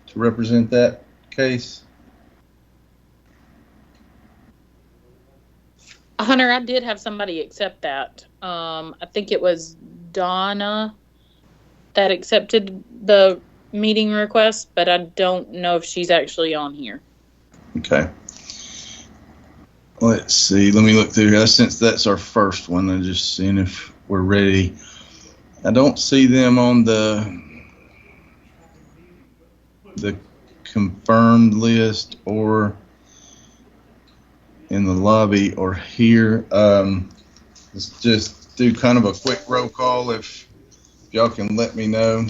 to represent that case? Hunter, I did have somebody accept that. I think it was Donna that accepted the meeting request, but I don't know if she's actually on here. Okay. Let's see. Let me look through here. Since that's our first one, I'm just seeing if we're ready. I don't see them on the confirmed list or in the lobby or here. Let's just do kind of a quick roll call if y'all can let me know.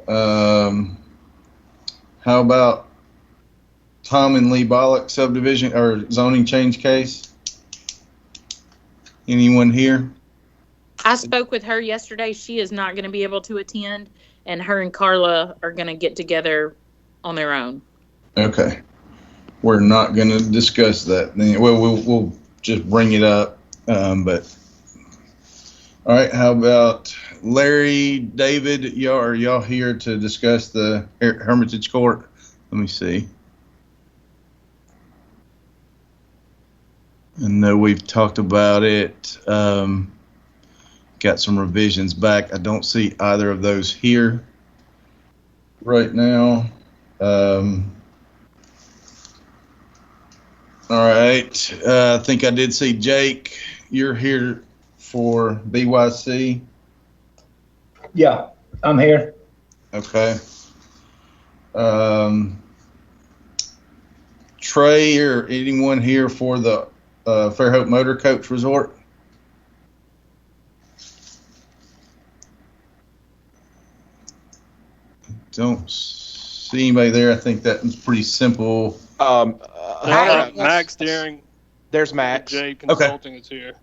How about Tom and Lee Bollock subdivision or zoning change case? Anyone here? I spoke with her yesterday. She is not going to be able to attend, and her and Carla are going to get together on their own. Okay. We're not going to discuss that. Well, we'll just bring it up. But all right. How about Larry, David? Are y'all here to discuss the Hermitage Court? Let me see. I know we've talked about it. Got some revisions back. I don't see either of those here right now. All right. I think I did see Jake. You're here for BYC. Yeah, I'm here. Okay. Trey or anyone here for the Fairhope Motor Coach Resort? Don't see anybody there. I think that was pretty simple. Max Deering. There's Max. J Consulting is here.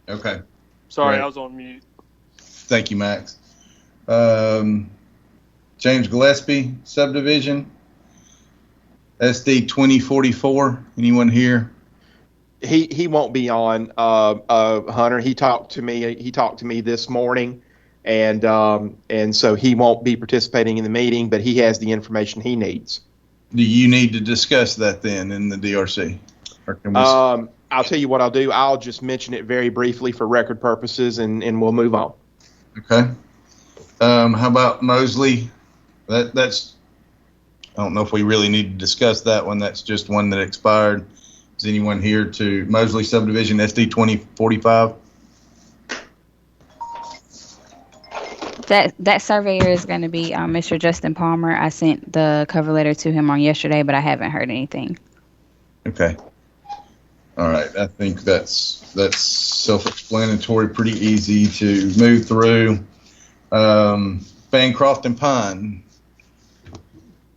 Okay. Sorry, Great. I was on mute. Thank you, Max. James Gillespie, subdivision. SD 2044. Anyone here? He won't be on, Hunter. He talked to me this morning, and so he won't be participating in the meeting, but he has the information he needs. Do you need to discuss that then in the DRC? Or can we... I'll tell you what I'll do. I'll just mention it very briefly for record purposes, and we'll move on. Okay. How about Mosley? That's I don't know if we really need to discuss that one. That's just one that expired. Is anyone here to Mosley subdivision SD 2045? That surveyor is going to be Mr. Justin Palmer. I sent the cover letter to him on yesterday, but I haven't heard anything. Okay. All right. I think that's self-explanatory, pretty easy to move through. Bancroft and Pine.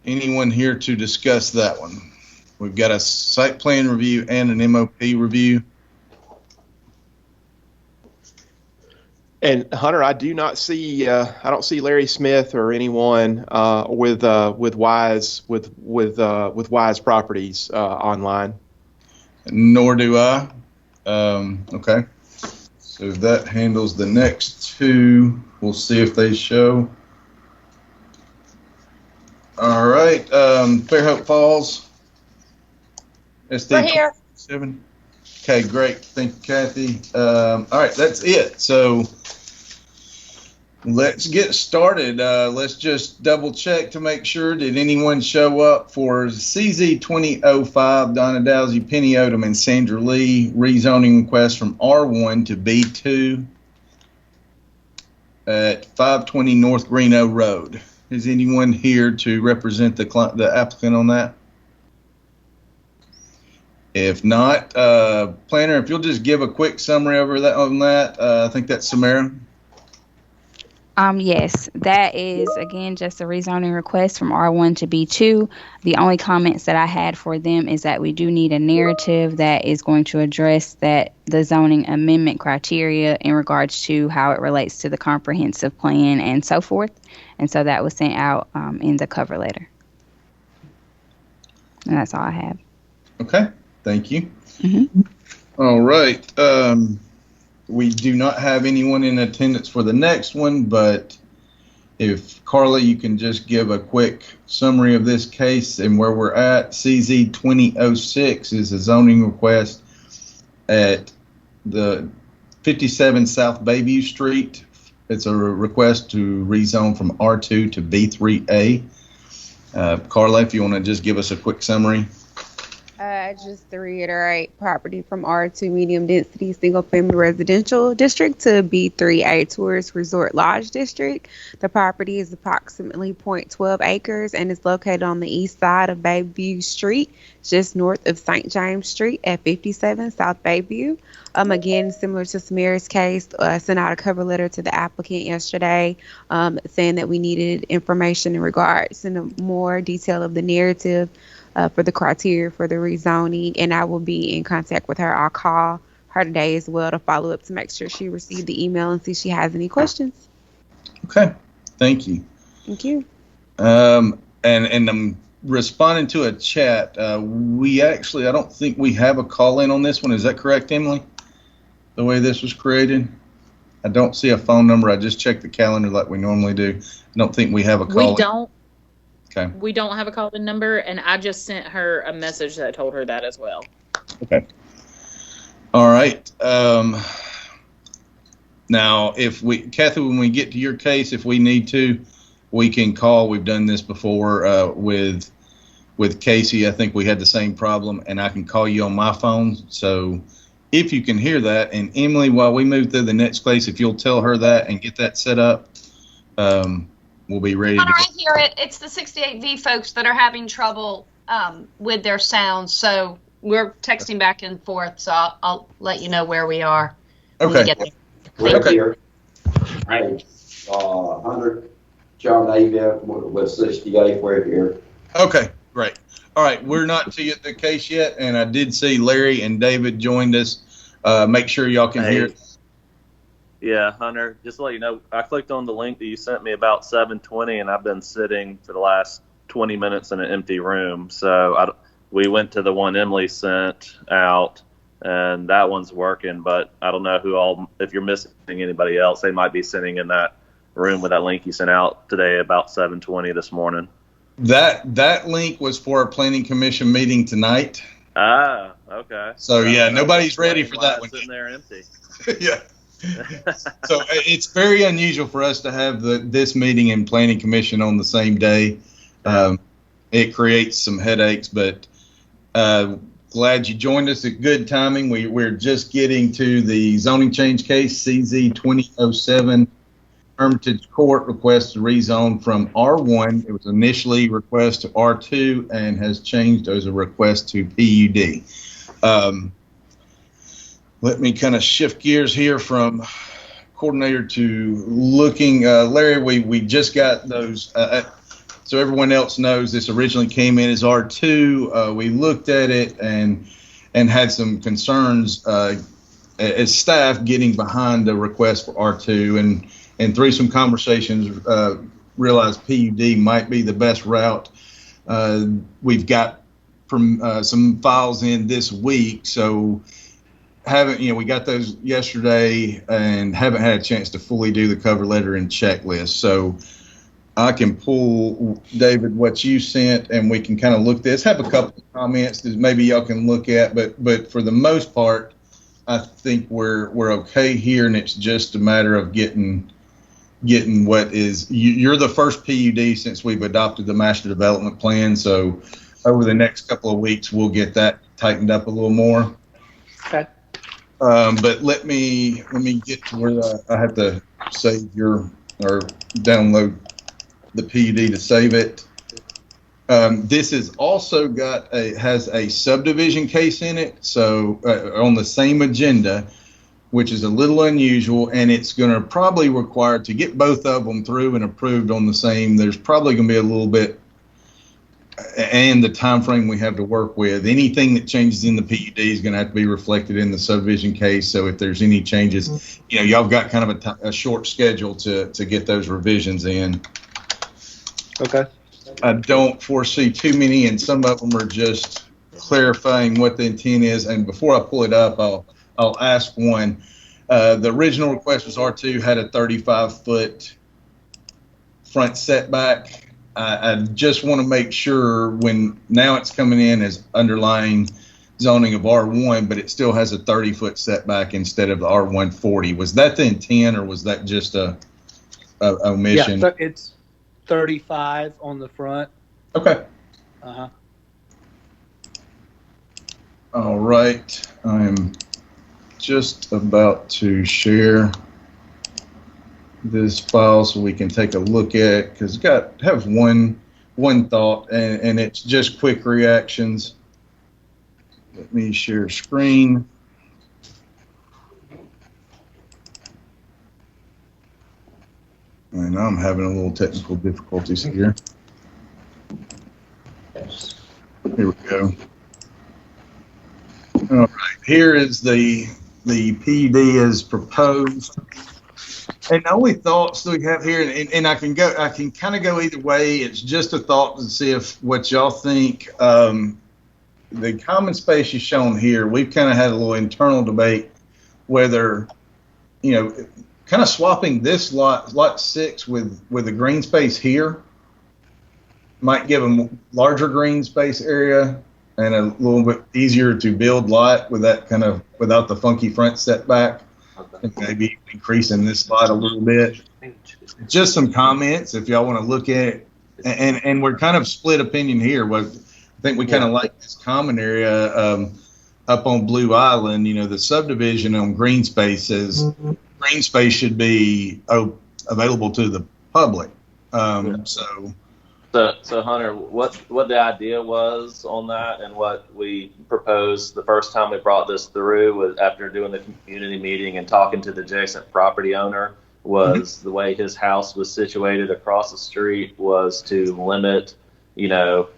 Anyone here to discuss that one? We've got a site plan review and an MOP review. And Hunter, I don't see Larry Smith or anyone with Wise Properties online. Nor do I. Okay. So that handles the next two. We'll see if they show. All right. Fairhope Falls. SD We're here. 7. Okay, great. Thank you, Kathy. All right, that's it. So let's get started. Let's just double check to make sure. Did anyone show up for CZ 2005, Donna Dowsey, Penny Odom, and Sandra Lee rezoning request from R1 to B2 at 520 North Greeno Road? Is anyone here to represent the applicant on that? If not, planner, if you'll just give a quick summary over that on that. I think that's Samara. Yes, that is, again, just a rezoning request from R1 to B2. The only comments that I had for them is that we do need a narrative that is going to address the zoning amendment criteria in regards to how it relates to the comprehensive plan and so forth. And so that was sent out in the cover letter. And that's all I have. Okay, thank you. Mm-hmm. All right. We do not have anyone in attendance for the next one, but If Carla, you can just give a quick summary of this case and where we're at. CZ 2006 is a zoning request at the 57 South Bayview Street. It's a request to rezone from R2 to B3A. Carla, if you want to just give us a quick summary. Just to reiterate, property from R2 medium density single family residential district to B3A tourist resort lodge district. The property is approximately 0.12 acres and is located on the east side of Bayview Street, just north of St. James Street at 57 South Bayview. Again, similar to Samira's case, sent out a cover letter to the applicant yesterday saying that we needed information in regards to more detail of the narrative for the criteria for the rezoning, and I will be in contact with her. I'll call her today as well to follow up to make sure she received the email and see if she has any questions. Okay, thank you. Thank you. And I'm responding to a chat. We actually, I don't think we have a call in on this one. Is that correct, Emily? The way this was created? I don't see a phone number. I just checked the calendar like we normally do. I don't think we have a call. We don't. Okay. We don't have a call-in number, and I just sent her a message that told her that as well. Okay. All right. Now, Kathy, when we get to your case, if we need to, we can call. We've done this before with Casey. I think we had the same problem, and I can call you on my phone. So if you can hear that, and Emily, while we move through the next case, if you'll tell her that and get that set up, we'll be ready to go. I hear it. It's the 68V folks that are having trouble with their sound. So we're texting back and forth. So I'll let you know where we are. When we get there. We're here. Hey, Hunter, John David with 68. We're here. Okay, great. All right, we're not to the case yet, and I did see Larry and David joined us. Make sure y'all can hear. Yeah, Hunter, just to let you know, I clicked on the link that you sent me about 7:20, and I've been sitting for the last 20 minutes in an empty room. So we went to the one Emily sent out, and that one's working, but I don't know if you're missing anybody else. They might be sitting in that room with that link you sent out today about 7:20 this morning. That link was for a planning commission meeting tonight. Ah, okay. So yeah, nobody's ready for that one. Sitting there empty. Yeah. So it's very unusual for us to have this meeting and planning commission on the same day. It creates some headaches, but glad you joined us at good timing. We're just getting to the zoning change case, CZ 2007 Hermitage Court request to rezone from R1. It was initially request to R2 and has changed as a request to PUD. Let me kind of shift gears here from coordinator to looking. Larry, we just got those. So everyone else knows this originally came in as R2. We looked at it and had some concerns as staff getting behind the request for R2 and through some conversations realized PUD might be the best route. We've got from some files in this week, so we got those yesterday and haven't had a chance to fully do the cover letter and checklist. So I can pull, David, what you sent, and we can kind of look this. Have a couple of comments that maybe y'all can look at, but for the most part, I think we're okay here, and it's just a matter of getting what is. You're the first PUD since we've adopted the master development plan, so over the next couple of weeks we'll get that tightened up a little more. Okay. But let me get to where I have to save or download the PUD to save it. This has also has a subdivision case in it, so on the same agenda, which is a little unusual, and it's going to probably require to get both of them through and approved on the same. There's probably going to be a little bit, and the time frame we have to work with. Anything that changes in the PUD is going to have to be reflected in the subdivision case. So if there's any changes, y'all got kind of a short schedule to get those revisions in. Okay. I don't foresee too many, and some of them are just clarifying what the intent is. And before I pull it up, I'll ask one. The original request was R2 had a 35-foot front setback. I just want to make sure when now it's coming in as underlying zoning of R1, but it still has a 30-foot setback instead of the R140. Was that the intent, or was that just a omission? Yeah, it's 35 on the front. Okay. Uh-huh. All right. I'm just about to share this file so we can take a look at it, because have one thought, and it's just quick reactions. Let me share screen. And I'm having a little technical difficulties here. Here we go. All right, here is the PUD as proposed. And the only thoughts that we have here, and I can kind of go either way. It's just a thought to see if what y'all think. The common space is shown here. We've kind of had a little internal debate whether, kind of swapping this lot 6 with the green space here might give them larger green space area and a little bit easier to build lot with that kind of without the funky front setback. And maybe increasing this lot a little bit. Just some comments if y'all want to look at it. And we're kind of split opinion here. I think we kind of like this common area up on Blue Island. The subdivision on green space says green space should be available to the public. So Hunter, what the idea was on that, and what we proposed the first time we brought this through was after doing the community meeting and talking to the adjacent property owner, was the way his house was situated across the street was to limit, the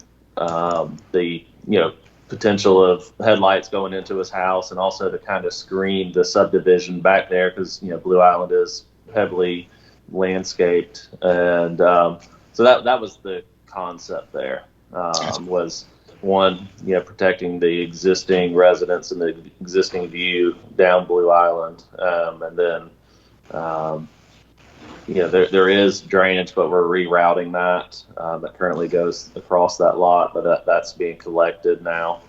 potential of headlights going into his house, and also to kind of screen the subdivision back there because Blue Island is heavily landscaped, and so that was the concept there, was one, protecting the existing residents and the existing view down Blue Island. And then, there is drainage, but we're rerouting that currently goes across that lot, but that's being collected now.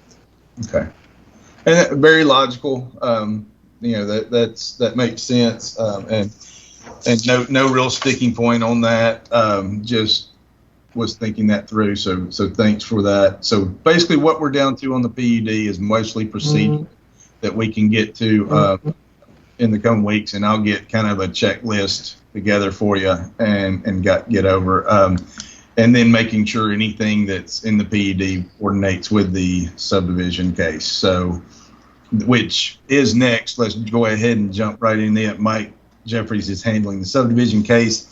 Okay. And very logical. That makes sense. And no real sticking point on that. Just was thinking that through. So thanks for that. So basically what we're down to on the PUD is mostly procedure that we can get to in the coming weeks, and I'll get kind of a checklist together for you and get over. And then making sure anything that's in the PUD coordinates with the subdivision case. So, which is next. Let's go ahead and jump right in there. Mike Jeffries is handling the subdivision case,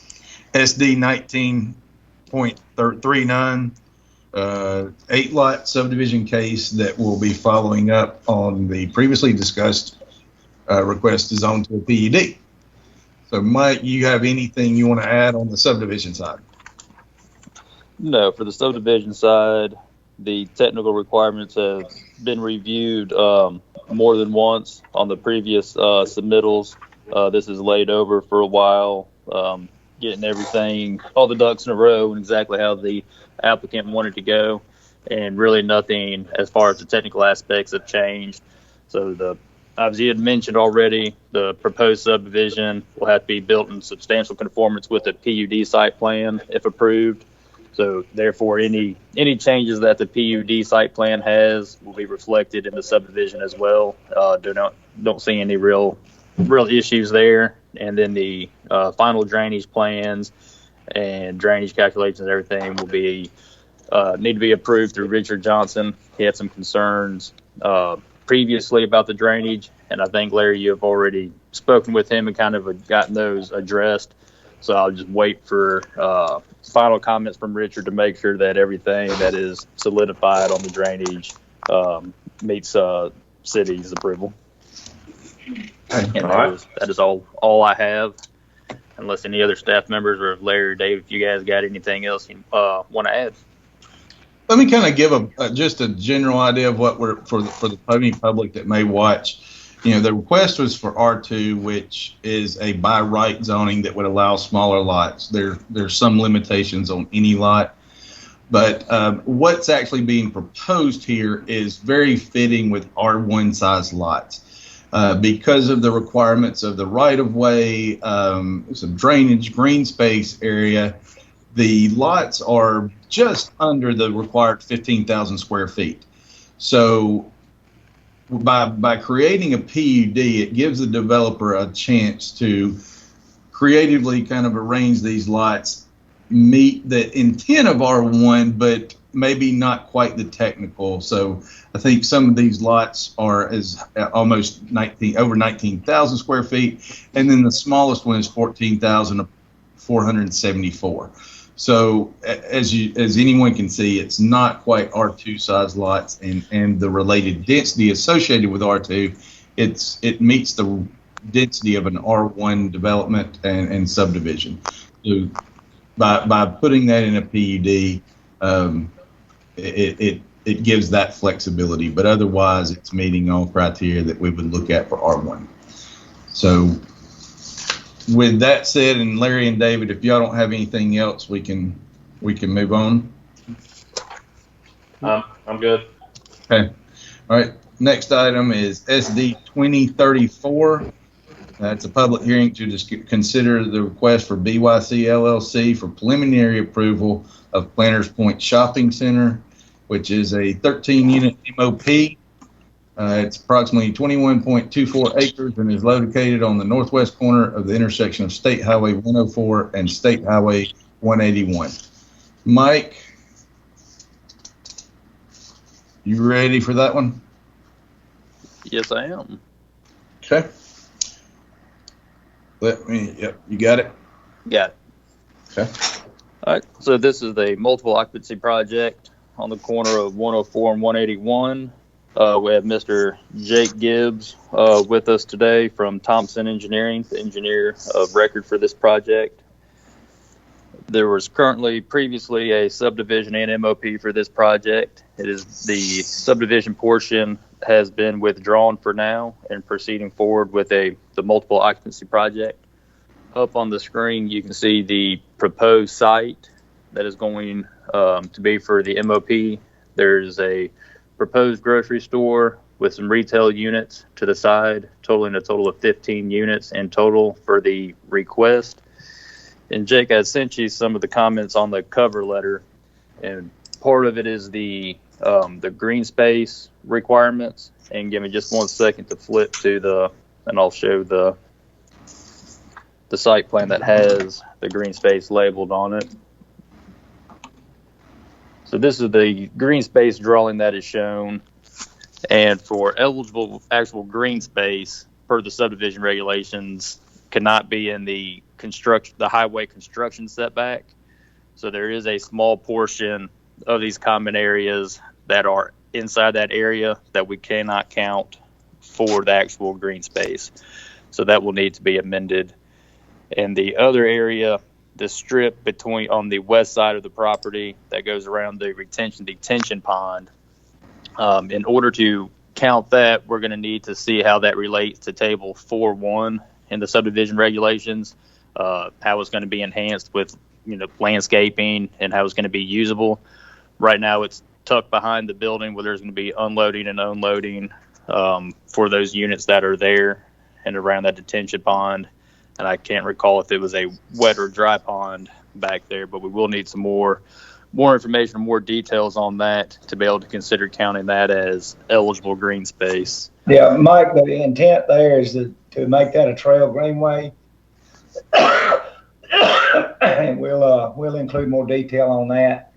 SD 19.39, 8-lot subdivision case that will be following up on the previously discussed request to zone to a PUD. So, Mike, you have anything you want to add on the subdivision side? No, for the subdivision side, the technical requirements have been reviewed more than once on the previous submittals. This is laid over for a while, getting everything, all the ducks in a row, and exactly how the applicant wanted to go. And really nothing as far as the technical aspects have changed. So as you had mentioned already, the proposed subdivision will have to be built in substantial conformance with the PUD site plan if approved. So therefore, any changes that the PUD site plan has will be reflected in the subdivision as well. Don't see any real issues there. And then the final drainage plans and drainage calculations and everything will be need to be approved through Richard Johnson. He had some concerns previously about the drainage, and I think, Larry, you have already spoken with him and kind of gotten those addressed. So I'll just wait for final comments from Richard to make sure that everything that is solidified on the drainage meets city's approval. And that is all I have, unless any other staff members or Larry or Dave, if you guys got anything else you want to add. Let me kind of give just a general idea of what we're for the public that may watch. the request was for R2, which is a by right zoning that would allow smaller lots. There's some limitations on any lot, but what's actually being proposed here is very fitting with R1 size lots. Because of the requirements of the right-of-way, some drainage, green space area, the lots are just under the required 15,000 square feet. So by creating a PUD, it gives the developer a chance to creatively kind of arrange these lots, meet the intent of R1, but maybe not quite the technical. So I think some of these lots are as almost over 19,000 square feet, and then the smallest one is 14,474. So as anyone can see, it's not quite R2 size lots, and the related density associated with R2, it meets the density of an R1 development and subdivision. So by putting that in a PUD, it gives that flexibility, but otherwise it's meeting all criteria that we would look at for R1. So with that said, and Larry and David, if y'all don't have anything else, we can move on. I'm good. Okay. All right. Next item is SD 2034. It's a public hearing to consider the request for BYC LLC for preliminary approval of Planters Point Shopping Center, which is a 13-unit MOP. It's approximately 21.24 acres and is located on the northwest corner of the intersection of State Highway 104 and State Highway 181. Mike, you ready for that one? Yes, I am. Okay. Yep, you got it? Got it. Okay. All right, so this is the multiple occupancy project on the corner of 104 and 181. We have Mr. Jake Gibbs with us today from Thompson Engineering, the engineer of record for this project. There was previously a subdivision and MOP for this project. It is the subdivision portion has been withdrawn for now and proceeding forward with the multiple occupancy project. Up on the screen, you can see the proposed site that is going to be for the MOP. There's a proposed grocery store with some retail units to the side, totaling a total of 15 units in total for the request. And Jake, I sent you some of the comments on the cover letter, and part of it is the green space requirements. And give me just 1 second to flip to and I'll show the site plan that has the green space labeled on it. So this is the green space drawing that is shown, and for eligible actual green space per the subdivision regulations cannot be in the highway construction setback. So there is a small portion of these common areas that are inside that area that we cannot count for the actual green space. So that will need to be amended. And the other area, the strip on the west side of the property that goes around the detention pond, in order to count that, we're going to need to see how that relates to table 4.1 in the subdivision regulations, how it's going to be enhanced with landscaping and how it's going to be usable. Right now it's tucked behind the building where there's going to be unloading and unloading for those units that are there and around that detention pond. And I can't recall if it was a wet or dry pond back there, but we will need some more information, more details on that to be able to consider counting that as eligible green space. Yeah, Mike, the intent there is to make that a trail greenway. And we'll include more detail on that.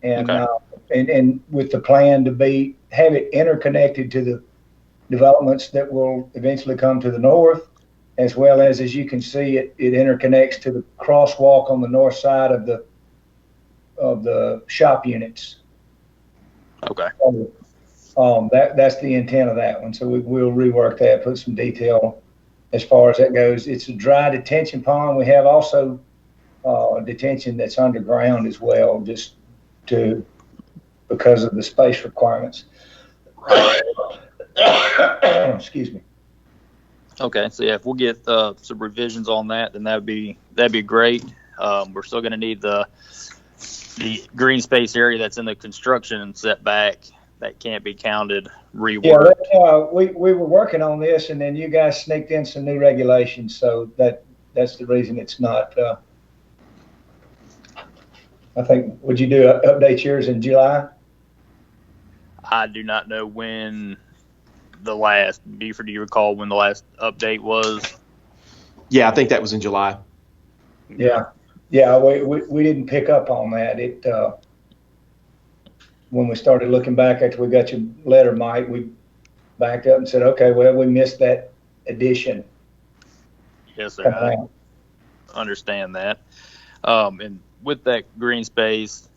And Okay. And with the plan to have it interconnected to the developments that will eventually come to the north, as well as you can see, it interconnects to the crosswalk on the north side of the shop units. Okay. That's the intent of that one. So we'll rework that, put some detail as far as that goes. It's a dry detention pond. We have also detention that's underground as well, just because of the space requirements. Excuse me. Okay, so yeah, if we'll get some revisions on that, then that'd be great. We're still going to need the green space area that's in the construction setback that can't be counted reworked. Yeah, we were working on this, and then you guys sneaked in some new regulations, so that's the reason it's not. I think, would you update yours in July? I do not know when the last. Do you recall when the last update was? Yeah, I think that was in July. Yeah, we didn't pick up on that. It when we started looking back after we got your letter, Mike, we backed up and said, okay, well, we missed that addition. Yes, sir. I understand that. And with that green space,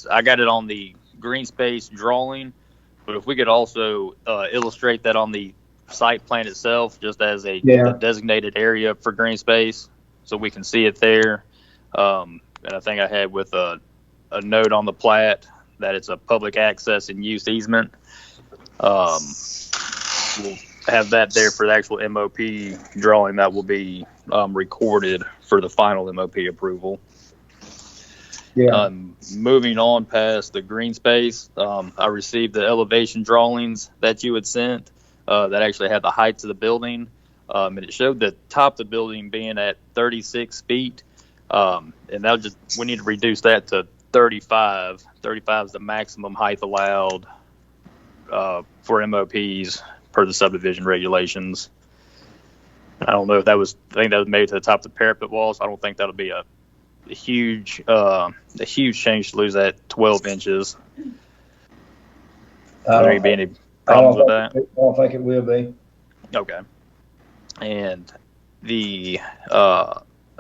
I got it on the green space drawing, but if we could also illustrate that on the site plan itself, just as a designated area for green space, so we can see it there. And I think I had with a note on the plat that it's a public access and use easement. We'll have that there for the actual MOP drawing that will be recorded for the final MOP approval. Yeah. Moving on past the green space, I received the elevation drawings that you had sent that actually had the heights of the building. And it showed the top of the building being at 36 feet. And we need to reduce that to 35. 35 is the maximum height allowed for MOPs per the subdivision regulations. I don't know if I think that was made to the top of the parapet walls. I don't think that'll be a huge change to lose that 12 inches. There be any problems with that? I don't think it will be. Okay. And the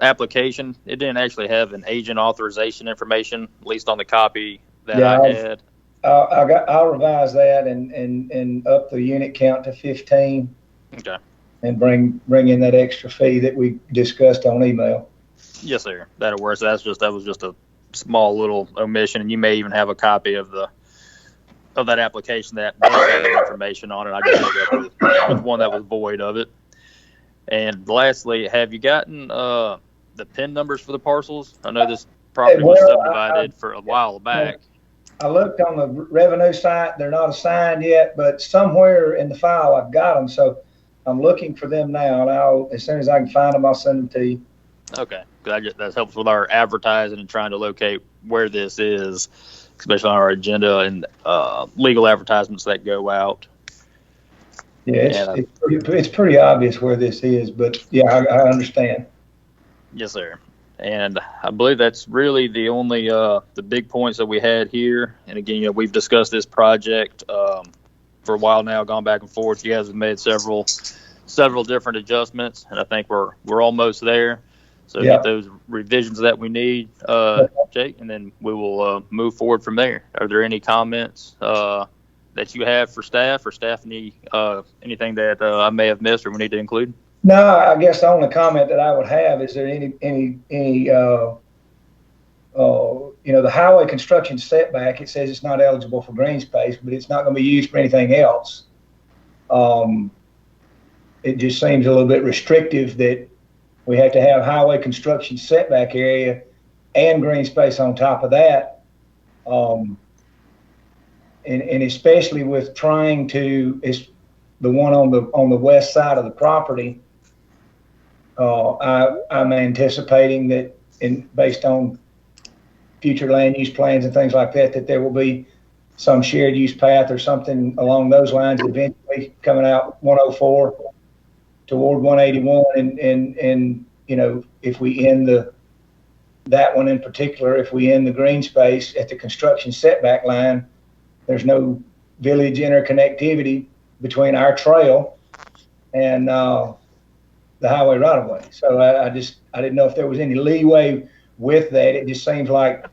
application, it didn't actually have an agent authorization information, at least on the copy that I had. I'll revise that and up the unit count to 15. Okay. And bring in that extra fee that we discussed on email. Yes, sir. That'll work. So that was just a small little omission, and you may even have a copy of that application that does have that information on it. I just ended up with one that was void of it. And lastly, have you gotten the PIN numbers for the parcels? I know this property was subdivided for a while back. I looked on the revenue site. They're not assigned yet, but somewhere in the file I've got them. So I'm looking for them now, and as soon as I can find them, I'll send them to you. Okay, that helps with our advertising and trying to locate where this is, especially on our agenda and legal advertisements that go out. Yeah, it's pretty obvious where this is, but yeah, I understand. Yes, sir. And I believe that's really the only the big points that we had here. And again, we've discussed this project for a while now, gone back and forth. You guys have made several different adjustments, and I think we're almost there. So get those revisions that we need, Jake, and then we will move forward from there. Are there any comments that you have for staff, or staff need anything that I may have missed or we need to include? No, I guess the only comment that I would have is there any the highway construction setback, it says it's not eligible for green space, but it's not going to be used for anything else. It just seems a little bit restrictive that we have to have highway construction setback area and green space on top of that. And especially with trying to, it's the one on the west side of the property. I'm anticipating that, based on future land use plans and things like that, that there will be some shared use path or something along those lines eventually coming out 104 toward 181. And if we end that one in particular, if we end the green space at the construction setback line, there's no village interconnectivity between our trail and the highway right of way. So I didn't know if there was any leeway with that. It just seems like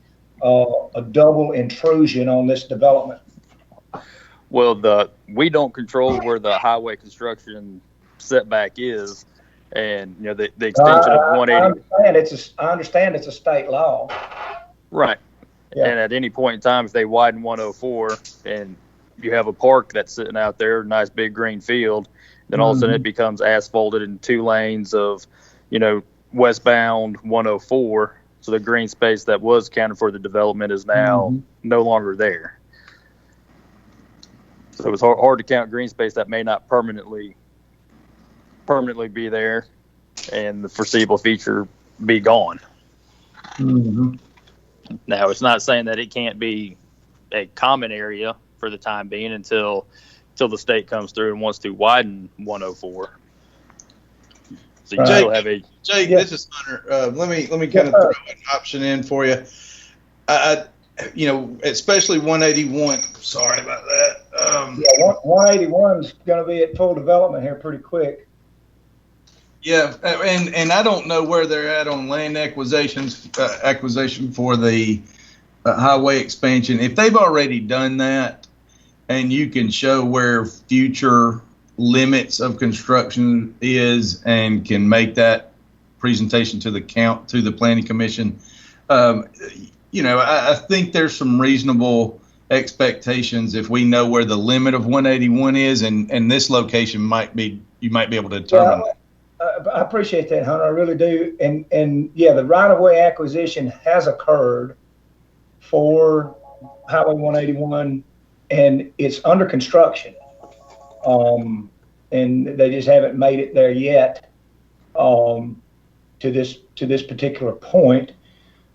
a double intrusion on this development. Well, we don't control where the highway construction setback is, and the extension of 180. I understand it's a state law. Right. Yeah. And at any point in time, if they widen 104 and you have a park that's sitting out there, nice big green field, then all of a sudden it becomes asphalted in 2 lanes of, westbound 104. So the green space that was accounted for the development is now no longer there. So it's hard to count green space that may not permanently be there, and the foreseeable future be gone. Now, it's not saying that it can't be a common area for the time being until the state comes through and wants to widen 104. So you still have a Jake. This is Hunter. Let me kind of throw an option in for you. Especially 181. Sorry about that. 181 is going to be at full development here pretty quick. Yeah, and I don't know where they're at on land acquisition for the highway expansion. If they've already done that, and you can show where future limits of construction is, and can make that presentation to the planning commission, I think there's some reasonable expectations if we know where the limit of 181 is, and this location you might be able to determine that. I appreciate that, Hunter. I really do. And yeah, the right-of-way acquisition has occurred for Highway 181, and it's under construction. And they just haven't made it there yet to this particular point.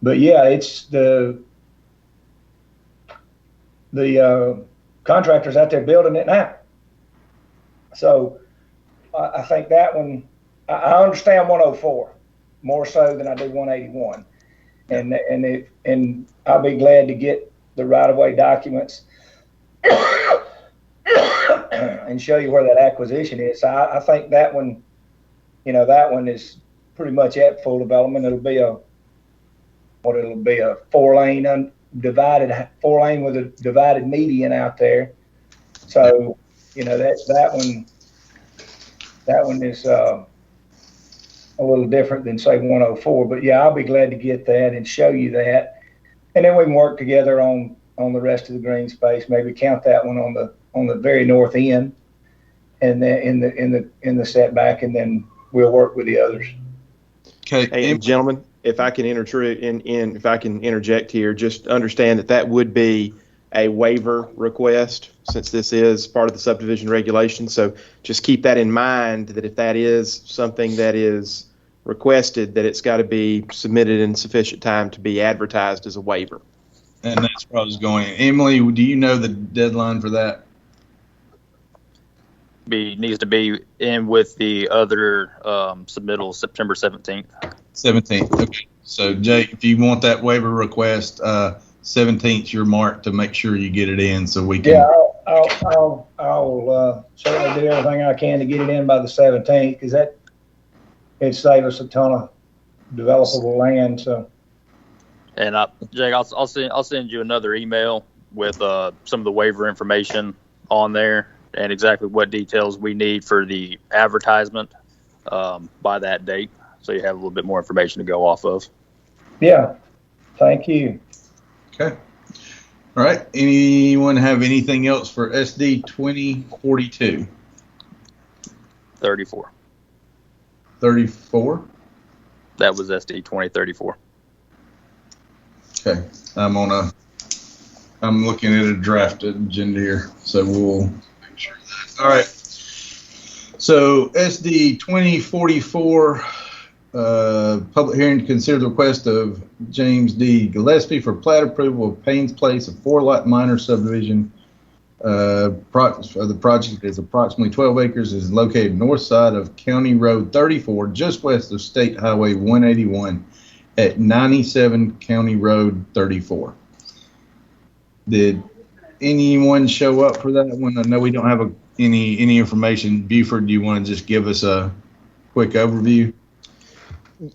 But yeah, it's the contractors out there building it now. So I think that one. I understand 104 more so than I do 181, and I'll be glad to get the right-of-way documents and show you where that acquisition is. So I think that one, that one is pretty much at full development. It'll be a 4-lane divided 4-lane with a divided median out there. So that one is a little different than say 104, but yeah, I'll be glad to get that and show you that, and then we can work together on the rest of the green space. Maybe count that one on the very north end, and then in the setback, and then we'll work with the others. Okay, hey, gentlemen, if I can if I can interject here, just understand that would be a waiver request, since this is part of the subdivision regulation. So just keep that in mind, that if that is something that is requested, that it's got to be submitted in sufficient time to be advertised as a waiver. And that's where I was going. Emily, do you know the deadline for that? Needs to be in with the other submittals September 17th. 17th. Okay. So Jake, if you want that waiver request, 17th your mark to make sure you get it in, so we can. Yeah, I'll certainly do everything I can to get it in by the 17th, because it'd save us a ton of developable land. So. And Jake, I'll send you another email with some of the waiver information on there and exactly what details we need for the advertisement by that date, so you have a little bit more information to go off of. Yeah, thank you. Okay. All right. Anyone have anything else for SD 2042? 34. 34? That was SD 2034. Okay. I'm looking at a draft agenda here, so we'll make sure of that. All right. So SD 2044, public hearing to consider the request of James D. Gillespie for plat approval of Payne's Place, a 4-lot minor subdivision. The project is approximately 12 acres, is located north side of County Road 34, just west of State Highway 181 at 97 County Road 34. Did anyone show up for that one? I know we don't have any information. Buford, do you want to just give us a quick overview?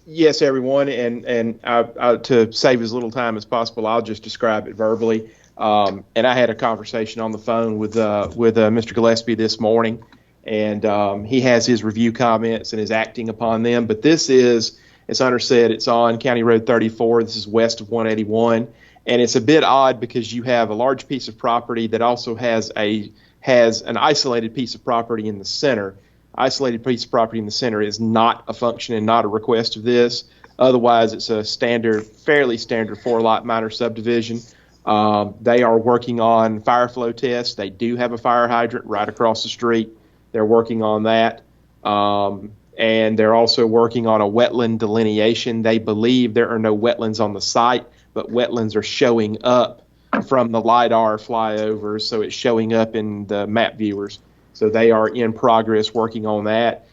Yes, everyone, and I, to save as little time as possible, I'll just describe it verbally. And I had a conversation on the phone with Mr. Gillespie this morning, and he has his review comments and is acting upon them. But this is, as Hunter said, it's on County Road 34. This is west of 181, And it's a bit odd because you have a large piece of property that also has an isolated piece of property in the center. Isolated piece of property in the center is not a function and not a request of this. Otherwise, it's a fairly standard 4-lot minor subdivision. They are working on fire flow tests. They do have a fire hydrant right across the street. They're working on that. And they're also working on a wetland delineation. They believe there are no wetlands on the site, but wetlands are showing up from the LiDAR flyovers, so it's showing up in the map viewers. So they are in progress working on that.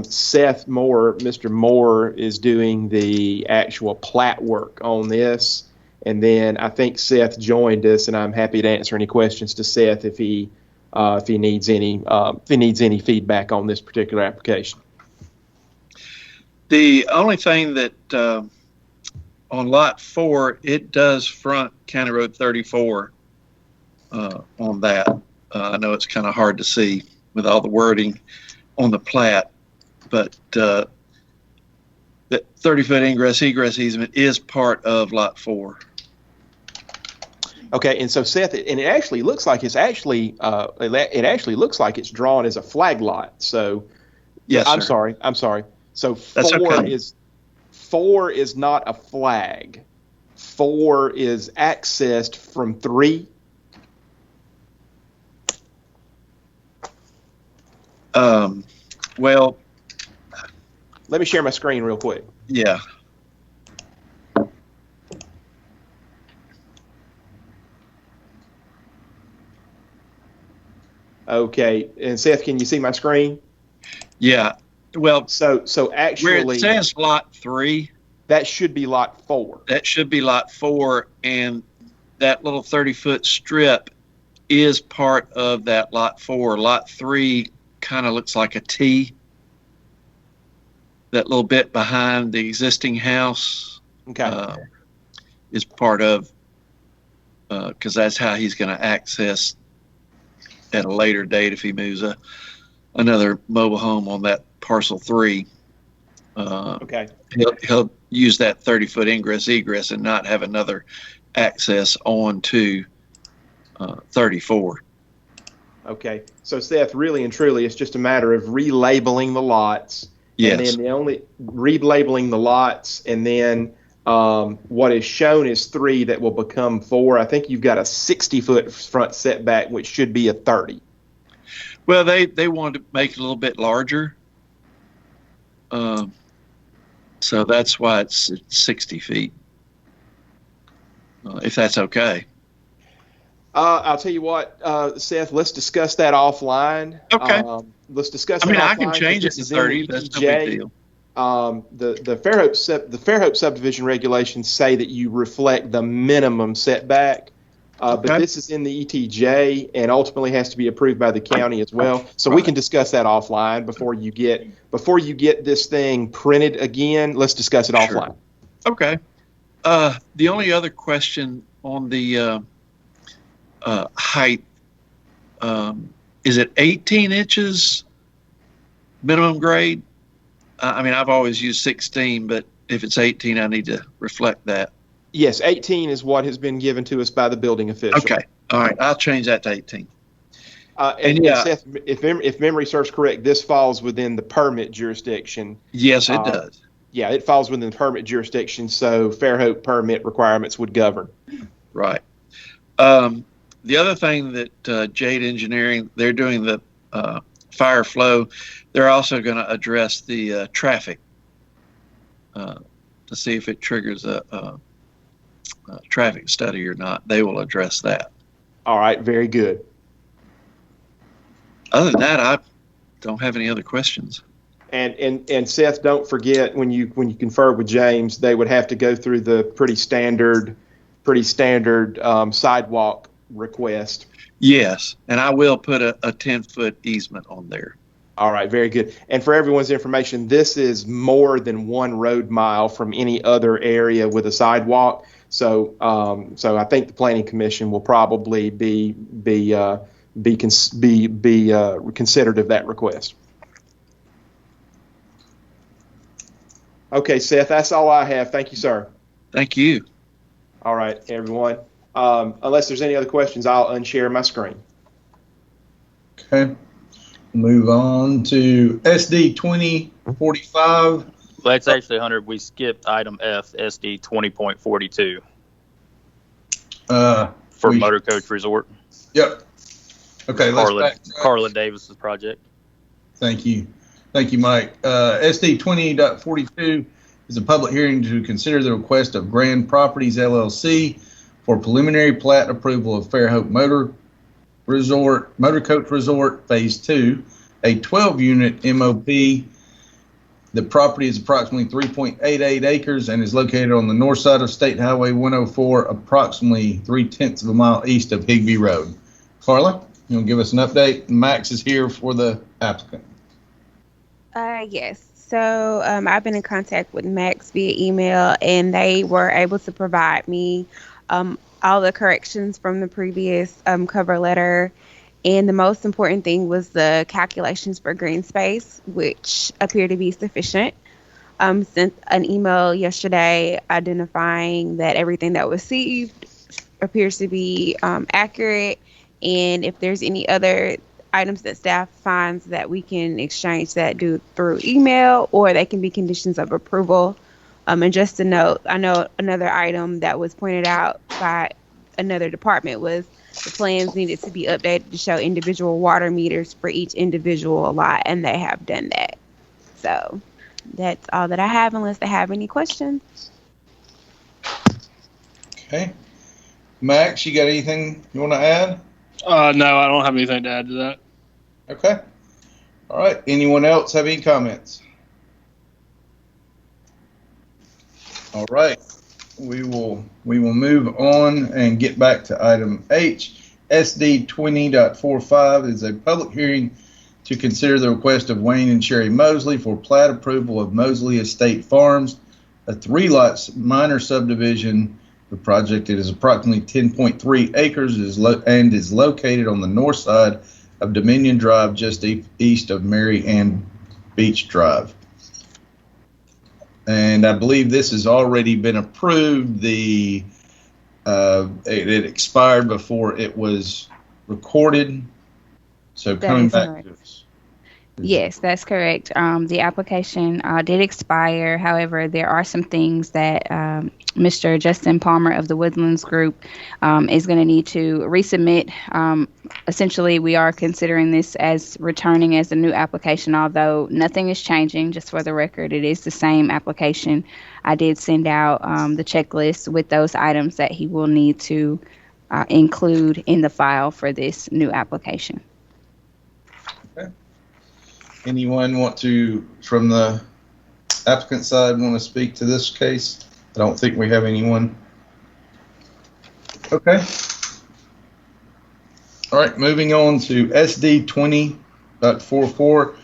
Seth Moore, Mr. Moore, is doing the actual plat work on this. And then I think Seth joined us, and I'm happy to answer any questions to Seth if he needs any feedback on this particular application. The only thing that on lot 4, it does front County Road 34 on that. I know it's kind of hard to see with all the wording on the plat, but that 30-foot ingress egress easement is part of lot 4. Okay, and so Seth, and it actually looks like it's drawn as a flag lot. So yes, I'm sir. sorry. So That's 4 okay. is not a flag. 4 is accessed from 3. Well, let me share my screen real quick. Yeah. Okay, and Seth, can you see my screen? Yeah. Well, so actually, where it says lot 3, that should be lot 4. That should be lot 4, and that little 30-foot strip is part of that lot 4. Lot 3 kind of looks like a T. That little bit behind the existing house, is part of, because that's how he's going to access at a later date if he moves another mobile home on that parcel 3. He'll use that 30-foot ingress egress and not have another access on to 34. Okay, so Seth, really and truly, it's just a matter of relabeling the lots. Yes. And then relabeling the lots, and then what is shown is 3 that will become 4. I think you've got a 60-foot front setback, which should be a 30. Well, they wanted to make it a little bit larger. So that's why it's 60 feet. If that's okay. I'll tell you what, Seth, let's discuss that offline. Okay. Let's discuss. I can change it to 30. That's no big deal. The Fairhope subdivision regulations say that you reflect the minimum setback, but this is in the ETJ and ultimately has to be approved by the county as well. So we can discuss that offline before you get this thing printed again. Let's discuss it offline. Okay. The only other question on the height, is it 18 inches minimum grade? I've always used 16, but if it's 18, I need to reflect that. Yes, 18 is what has been given to us by the building official. Okay. All right. I'll change that to 18. And Seth, if memory serves correct, this falls within the permit jurisdiction. Yes, it does. Yeah, it falls within the permit jurisdiction, so Fairhope permit requirements would govern. Right. The other thing that Jade Engineering, they're doing the fire flow. They're also going to address the traffic to see if it triggers a traffic study or not. They will address that. All right, very good. Other than that, I don't have any other questions. And Seth, don't forget when you confer with James, they would have to go through the pretty standard sidewalk request. Yes, and I will put a 10-foot easement on there. All right, very good. And for everyone's information, this is more than 1 road mile from any other area with a sidewalk. So I think the Planning Commission will probably be considerate of that request. Okay, Seth, that's all I have. Thank you, sir. Thank you. All right, everyone. Unless there's any other questions, I'll unshare my screen. Okay. Move on to SD 2045. Well, it's actually 100. We skipped item F, SD 20.42 for Motor Coach Resort. Yep. Okay, let's Carla Davis's project. Thank you. Thank you, Mike. SD 20.42 is a public hearing to consider the request of Grand Properties LLC for preliminary plat approval of Fairhope Motor Coach Resort Phase 2, a 12-unit MOP. The property is approximately 3.88 acres and is located on the north side of State Highway 104, approximately 0.3 of a mile east of Higbee Road. Carla, you want to give us an update? Max is here for the applicant. Yes. So I've been in contact with Max via email, and they were able to provide me all the corrections from the previous cover letter. And the most important thing was the calculations for green space, which appear to be sufficient. Sent an email yesterday identifying that everything that was received appears to be accurate. And if there's any other items that staff finds that we can exchange that through email, or they can be conditions of approval. And just to note, I know another item that was pointed out by another department was the plans needed to be updated to show individual water meters for each individual lot, and they have done that. So that's all that I have, unless they have any questions. Okay. Max, you got anything you want to add? No, I don't have anything to add to that. Okay. All right. Anyone else have any comments? All right. We will move on and get back to item H. SD 20.45 is a public hearing to consider the request of Wayne and Sherry Mosley for plat approval of Mosley Estate Farms, a 3-lot minor subdivision. The project is approximately 10.3 acres and is located on the north side of Dominion Drive, just east of Mary Ann Beach Drive. And I believe this has already been approved. It expired before it was recorded. So coming back to us. Yes, that's correct. The application did expire. However, there are some things that Mr. Justin Palmer of the Woodlands Group is going to need to resubmit. Essentially, we are considering this as returning as a new application, although nothing is changing. Just for the record, it is the same application. I did send out the checklist with those items that he will need to include in the file for this new application. Anyone from the applicant side, want to speak to this case? I don't think we have anyone. Okay. All right, moving on to SD 20.44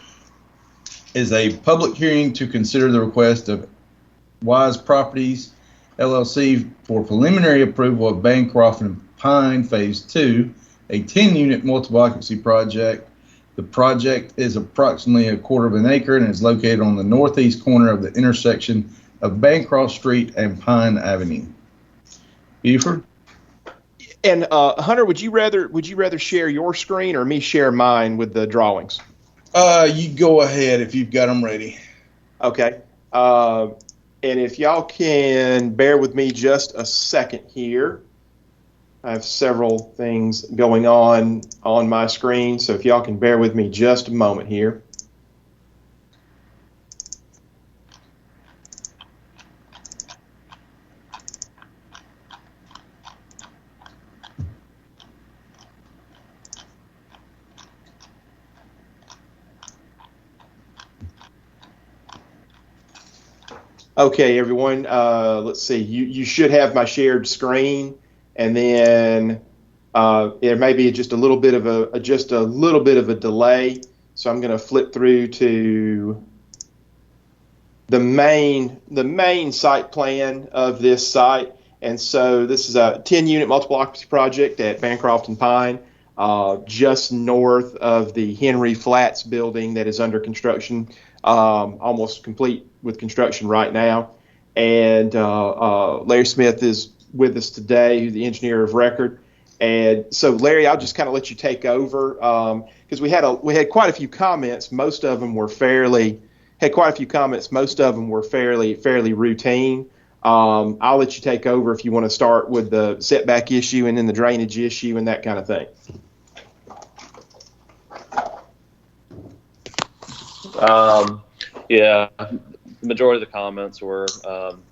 is a public hearing to consider the request of Wise Properties LLC for preliminary approval of Bancroft and Pine Phase 2, a 10-unit multiple occupancy project. The project is approximately 1/4 of an acre and is located on the northeast corner of the intersection of Bancroft Street and Pine Avenue. Buford? And Hunter, would you rather share your screen or me share mine with the drawings? You go ahead if you've got them ready. Okay. And if y'all can bear with me just a second here. I have several things going on my screen, so if y'all can bear with me just a moment here. Okay, everyone, let's see. You should have my shared screen. And then there may be just a little bit of a delay. So I'm going to flip through to the main site plan of this site. And so this is a 10-unit multiple occupancy project at Bancroft and Pine, just north of the Henry Flats building that is under construction, almost complete with construction right now. And Larry Smith is with us today, who's the engineer of record. And so, Larry, I'll just kind of let you take over because we had quite a few comments. Most of them were fairly routine. I'll let you take over if you want to start with the setback issue and then the drainage issue and that kind of thing. Yeah, the majority of the comments were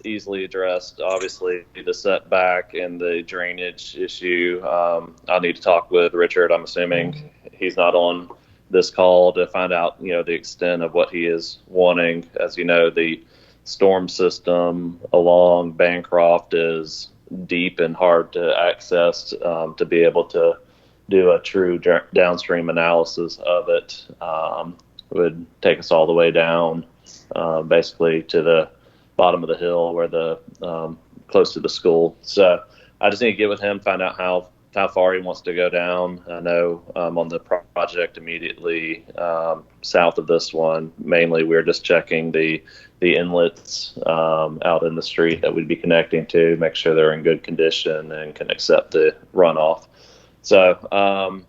easily addressed. Obviously, the setback and the drainage issue, I'll need to talk with Richard. I'm assuming he's not on this call to find out, the extent of what he is wanting. As you know, the storm system along Bancroft is deep and hard to access to be able to do a true downstream analysis of it. Would take us all the way down, basically to the bottom of the hill where the close to the school. So I just need to get with him, find out how far he wants to go down. I know on the project immediately south of this one, mainly we're just checking the inlets out in the street that we'd be connecting to, make sure they're in good condition and can accept the runoff. So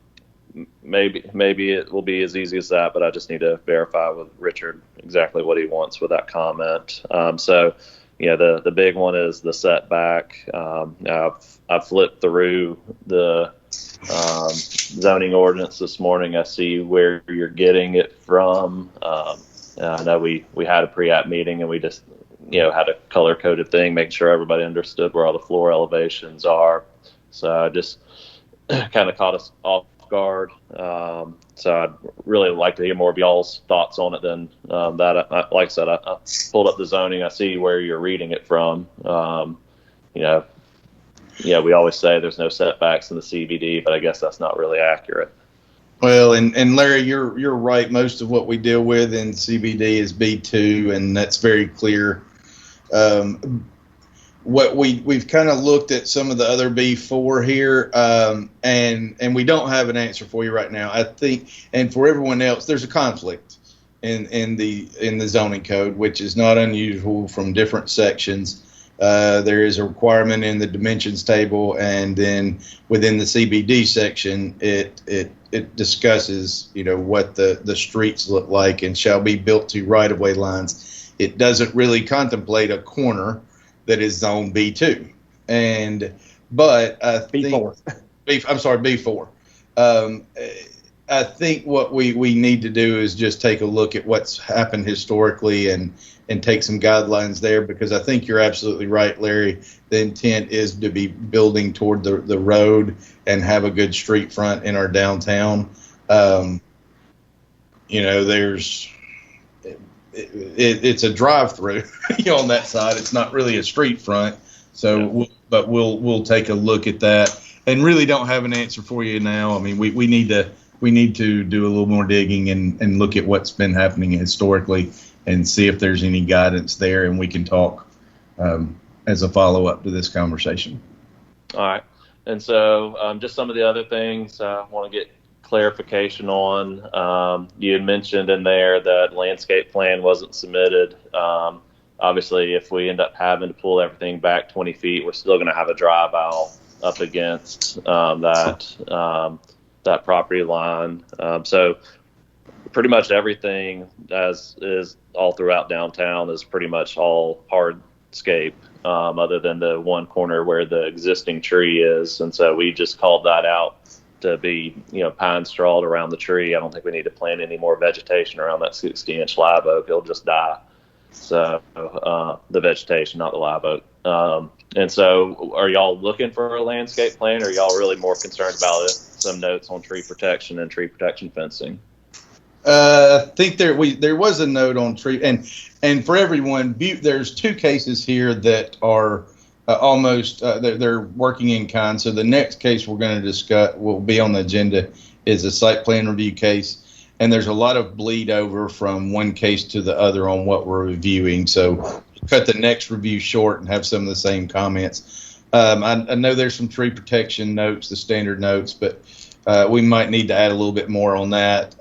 maybe it will be as easy as that, but I just need to verify with Richard exactly what he wants with that comment. So, the big one is the setback. I've flipped through the zoning ordinance this morning. I see where you're getting it from. I know we had a pre-app meeting and we just, had a color-coded thing, making sure everybody understood where all the floor elevations are. So I just kind of caught us off guard. So I'd really like to hear more of y'all's thoughts on it than that. Like I said, I pulled up the zoning. I see where you're reading it from. We always say there's no setbacks in the CBD, but I guess that's not really accurate. Well, and Larry, you're right. Most of what we deal with in CBD is B2, and that's very clear. What we've kind of looked at some of the other B4 here, and we don't have an answer for you right now. I think, and for everyone else, there's a conflict in the zoning code, which is not unusual from different sections. There is a requirement in the dimensions table, and then within the CBD section, it discusses what the streets look like and shall be built to right-of-way lines. It doesn't really contemplate a corner that is zone B2, but I think B4. I think what we need to do is just take a look at what's happened historically and take some guidelines there, because I think you're absolutely right, Larry. The intent is to be building toward the road and have a good street front in our downtown. It's a drive-through on that side. It's not really a street front. So, but we'll take a look at that, and really don't have an answer for you now. I mean, we need to do a little more digging and look at what's been happening historically and see if there's any guidance there, and we can talk as a follow-up to this conversation. All right. And so just some of the other things I want to get clarification on. You had mentioned in there that landscape plan wasn't submitted. Obviously, if we end up having to pull everything back 20 feet, we're still going to have a drive aisle up against that property line. So pretty much everything as is all throughout downtown is pretty much all hardscape, other than the one corner where the existing tree is. And so we just called that out to be, pine strawed around the tree. I don't think we need to plant any more vegetation around that 60-inch live oak. It'll just die. So the vegetation, not the live oak. And so are y'all looking for a landscape plan, or are y'all really more concerned about some notes on tree protection and tree protection fencing? I think there was a note on tree, and for everyone, there's two cases here that are almost they're working in kind. So the next case we're going to discuss will be on the agenda is a site plan review case, and there's a lot of bleed over from one case to the other on what we're reviewing. So cut the next review short and have some of the same comments. I know there's some tree protection notes, the standard notes, but we might need to add a little bit more on that,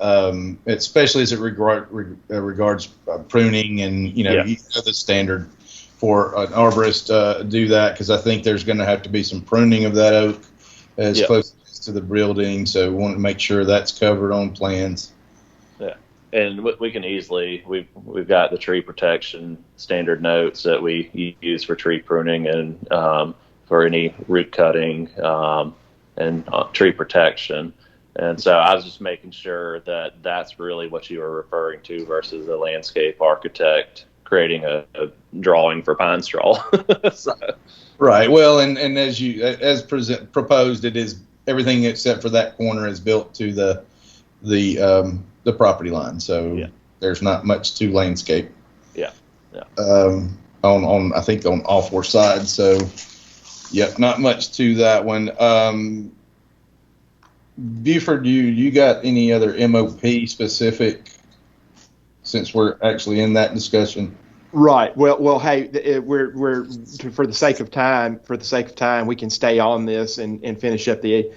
especially as it regards pruning and the standard for an arborist to do that, because I think there's going to have to be some pruning of that oak as close to the building. So we want to make sure that's covered on plans. Yeah, and we can easily, we've got the tree protection standard notes that we use for tree pruning and for any root cutting and tree protection. And so I was just making sure that that's really what you were referring to versus a landscape architect creating a drawing for pine straw. So. Right. Well, and as proposed, it is everything except for that corner is built to the property line. So there's not much to landscape. Yeah. On I think on all four sides. So not much to that one. Buford, you got any other MOP specific, since we're actually in that discussion? Right. Well. Hey, we're for the sake of time, we can stay on this and finish up the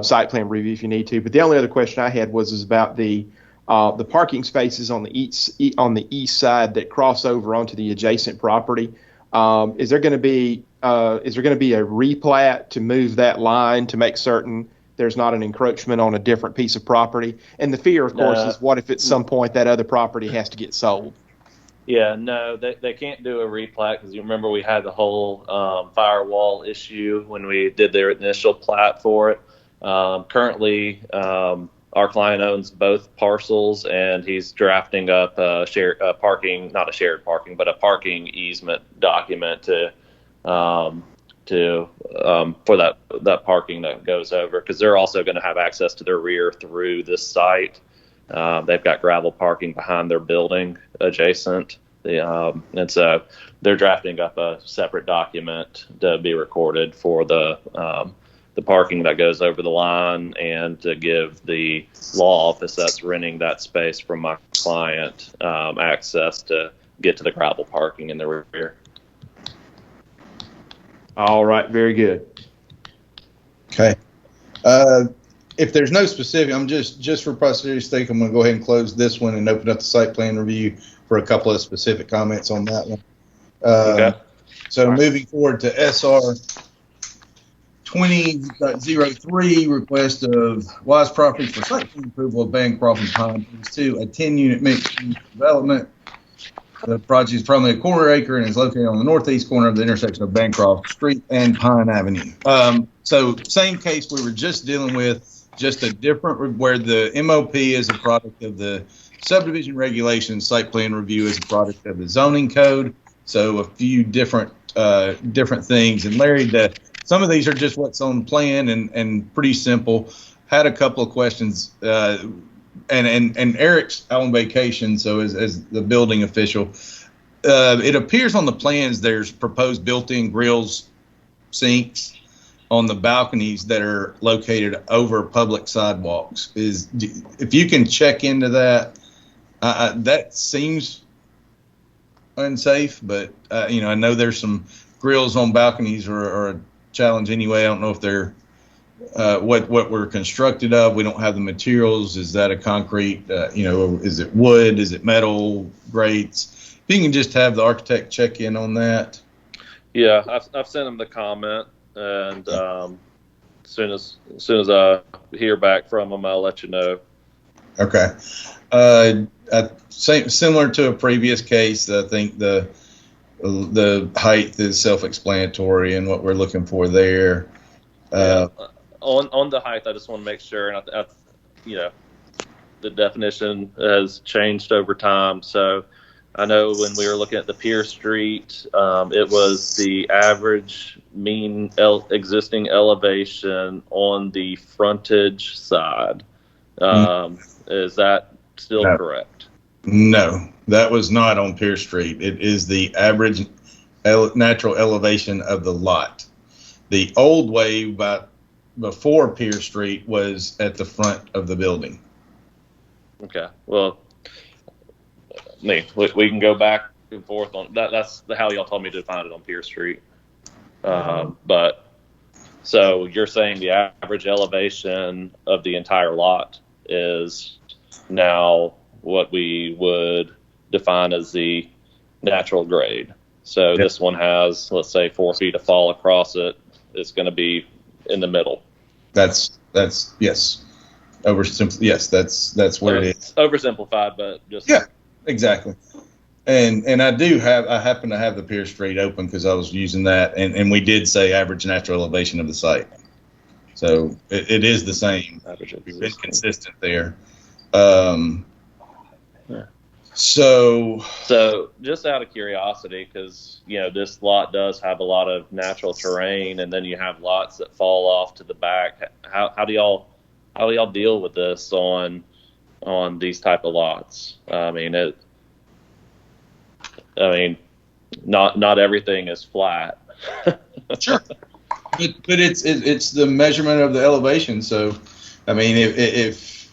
site plan review if you need to. But the only other question I had was about the parking spaces on the east side that cross over onto the adjacent property. Is there going to be a replat to move that line to make certain there's not an encroachment on a different piece of property? And the fear, of course, is what if at some point that other property has to get sold? Yeah, no, they can't do a replat, because you remember we had the whole firewall issue when we did their initial plat for it. Currently, our client owns both parcels, and he's drafting up a parking easement document for that parking that goes over, because they're also going to have access to their rear through this site. They've got gravel parking behind their building adjacent, and so they're drafting up a separate document to be recorded for the parking that goes over the line, and to give the law office that's renting that space from my client access to get to the gravel parking in the rear. All right, very good. Okay. If there's no specific, I'm just for posterity's sake, I'm going to go ahead and close this one and open up the site plan review for a couple of specific comments on that one. Okay. So moving forward to SR 20.03, request of Wise Properties for site plan approval of Bancroft and Pine Phase 2, a 10-unit mixed-use development. The project is probably a quarter acre and is located on the northeast corner of the intersection of Bancroft Street and Pine Avenue. So same case we were just dealing with, just a different, where the MOP is a product of the subdivision regulations, site plan review is a product of the zoning code. So a few different things. And Larry, some of these are just what's on plan and pretty simple. Had a couple of questions. And Eric's on vacation, so as the building official, it appears on the plans there's proposed built-in grills, sinks on the balconies that are located over public sidewalks. If you can check into that, that seems unsafe, but I know there's some grills on balconies are a challenge anyway. I don't know if they're what we're constructed of. We don't have the materials. Is that a concrete? Is it wood? Is it metal grates? If you can just have the architect check in on that. Yeah, I've sent him the comment, and as soon as I hear back from him, I'll let you know. Okay. Similar to a previous case, I think the height is self-explanatory and what we're looking for there. On the height, I just want to make sure, and the definition has changed over time. So I know when we were looking at the Pier Street, it was the average mean existing elevation on the frontage side. Is that still correct? No, that was not on Pier Street. It is the average natural elevation of the lot. The old way before Pier Street was at the front of the building. Okay. Well, we can go back and forth on that. That's how y'all told me to define it on Pier Street. But so you're saying the average elevation of the entire lot is now what we would define as the natural grade. So this one has, let's say, 4 feet of fall across it. It's going to be in the middle. That's yes. Yes, that's where it is. It's oversimplified, but just yeah, exactly. And I happen to have the Pierce Street open because I was using that, and we did say average natural elevation of the site, so it is the same. We've been consistent there. So just out of curiosity, because this lot does have a lot of natural terrain, and then you have lots that fall off to the back. How do y'all deal with this on these type of lots? I mean, not everything is flat. Sure, but it's the measurement of the elevation. So, I mean, if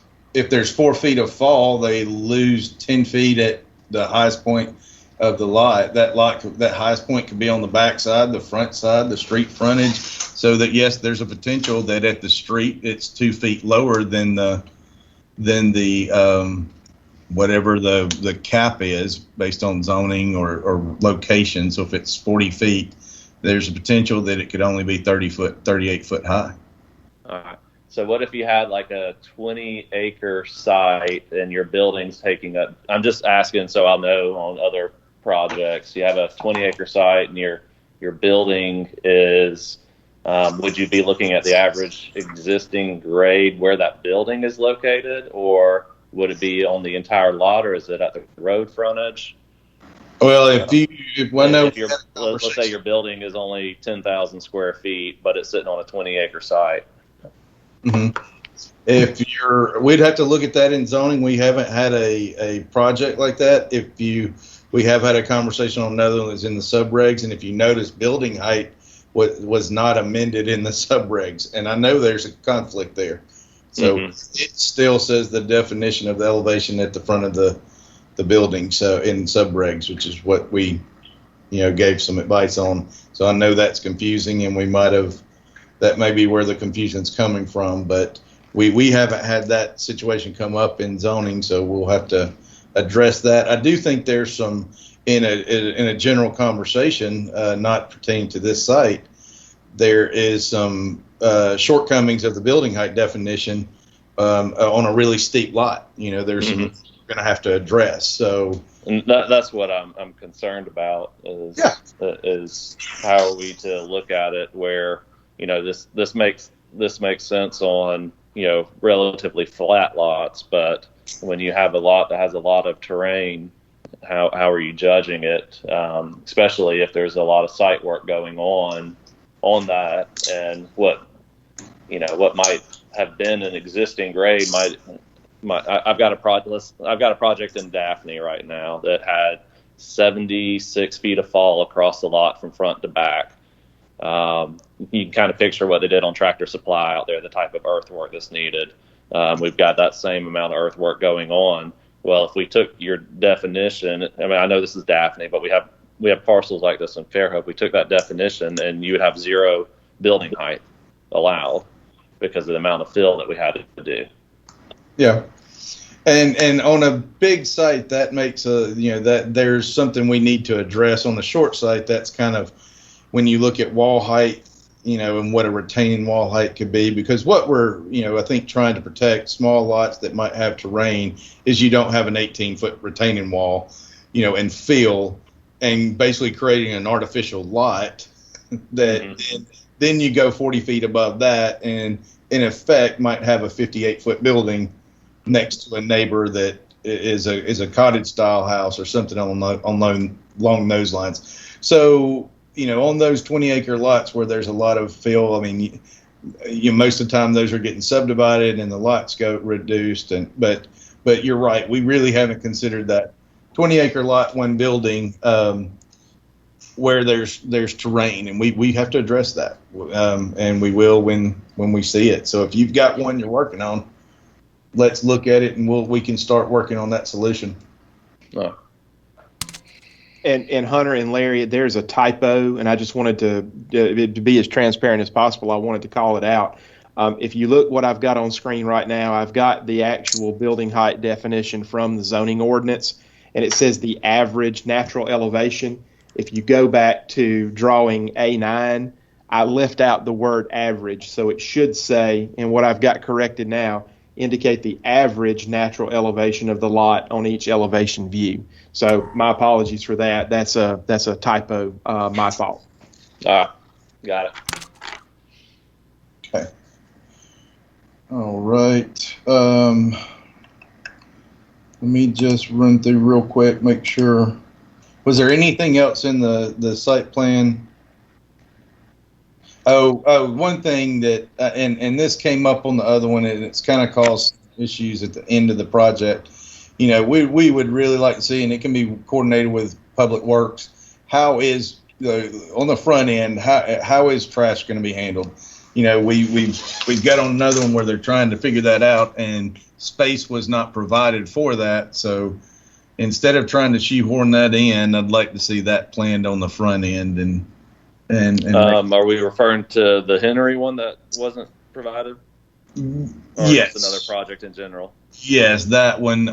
there's 4 feet of fall, they lose 10 feet at the highest point of the lot. That highest point could be on the back side, the front side, the street frontage. So that yes, there's a potential that at the street it's 2 feet lower than the whatever the cap is based on zoning or location. So if it's 40 feet, there's a potential that it could only be 38 foot high. All right. So what if you had like a 20-acre site and your building's taking up? I'm just asking so I'll know on other projects. You have a 20-acre site and your building is. Would you be looking at the average existing grade where that building is located, or would it be on the entire lot, or is it at the road frontage? Well, let's say your building is only 10,000 square feet, but it's sitting on a 20-acre site. Mm-hmm. We'd have to look at that in zoning. We haven't had a project like that. We have had a conversation on another one that's in the subregs, and if you notice, building height was not amended in the subregs, and I know there's a conflict there. So It still says the definition of the elevation at the front of the building. So in subregs, which is what we, gave some advice on. So I know that's confusing, and that may be where the confusion's coming from. But we haven't had that situation come up in zoning, so we'll have to address that. I do think there's some in a general conversation, not pertaining to this site. There is some shortcomings of the building height definition on a really steep lot. There's some we're going to have to address. So that's what I'm concerned about is how are we to look at it where this makes sense on relatively flat lots, but when you have a lot that has a lot of terrain, how are you judging it? Especially if there's a lot of site work going on that, and what might have been an existing grade I've got a project in Daphne right now that had 76 feet of fall across the lot from front to back. You can kind of picture what they did on Tractor Supply out there, the type of earthwork that's needed. We've got that same amount of earthwork going on. Well, if we took your definition, I know this is Daphne, but we have parcels like this in Fairhope. We took that definition, and you would have 0 building height allowed because of the amount of fill that we had to do. Yeah, and on a big site, that makes that there's something we need to address. On the short site, that's kind of when you look at wall height, and what a retaining wall height could be, because what we're, I think trying to protect small lots that might have terrain is you don't have an 18-foot retaining wall, and fill, and basically creating an artificial lot that then you go 40 feet above that, and in effect might have a 58-foot building next to a neighbor that is a cottage style house or something along those lines. So, on those 20-acre lots where there's a lot of fill, most of the time those are getting subdivided and the lots go reduced. But you're right, we really haven't considered that 20-acre lot, one building, where there's terrain, and we have to address that, and we will when we see it. So if you've got one you're working on, let's look at it, and we can start working on that solution. And Hunter and Larry, there's a typo, and I just wanted to be as transparent as possible. I wanted to call it out. If you look what I've got on screen right now, I've got the actual building height definition from the zoning ordinance, and it says the average natural elevation. if you go back to drawing A9, I left out the word average. So it should say, and what I've got corrected now, indicate the average natural elevation of the lot on each elevation view. So my apologies for that. That's a typo, my fault. Got it. Okay. All right. Let me just run through real quick, make sure. Was there anything else in the site plan? Oh, one thing that, and this came up on the other one, and it's kind of caused issues at the end of the project. You know, we would really like to see, and it can be coordinated with Public Works. How is on the front end? How is trash going to be handled? You know, we've got on another one where they're trying to figure that out, and space was not provided for that. So instead of trying to shoehorn that in, I'd like to see that planned on the front end. And are we referring to the Henry one that wasn't provided? Or yes, just another project in general. Yes, that one.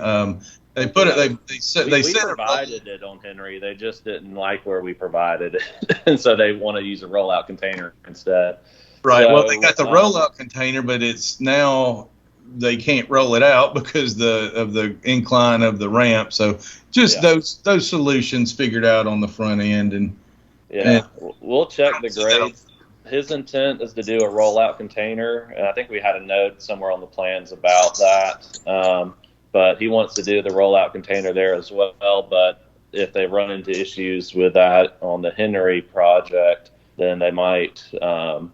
They put it. They said we provided it on Henry. They just didn't like where we provided it, and so they want to use a rollout container instead. Right. So, well, they got the rollout container, but it's now they can't roll it out because of the incline of the ramp. So just those solutions figured out on the front end, and we'll check the grades. His intent is to do a rollout container, and I think we had a note somewhere on the plans about that. But he wants to do the rollout container there as well. But if they run into issues with that on the Henry project, then they might have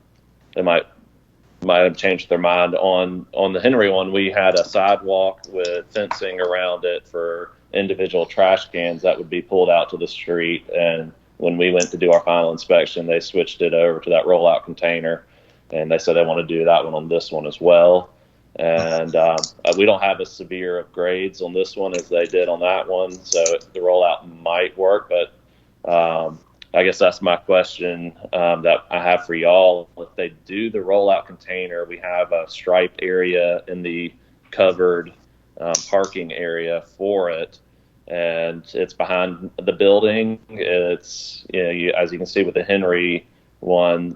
changed their mind. On the Henry one, we had a sidewalk with fencing around it for individual trash cans that would be pulled out to the street. And when we went to do our final inspection, they switched it over to that rollout container, and they said they want to do that one on this one as well. And we don't have as severe of grades on this one as they did on that one, so the rollout might work. But I guess that's my question that I have for y'all. If they do the rollout container, we have a striped area in the covered parking area for it, and it's behind the building. It's, as you can see with the Henry one,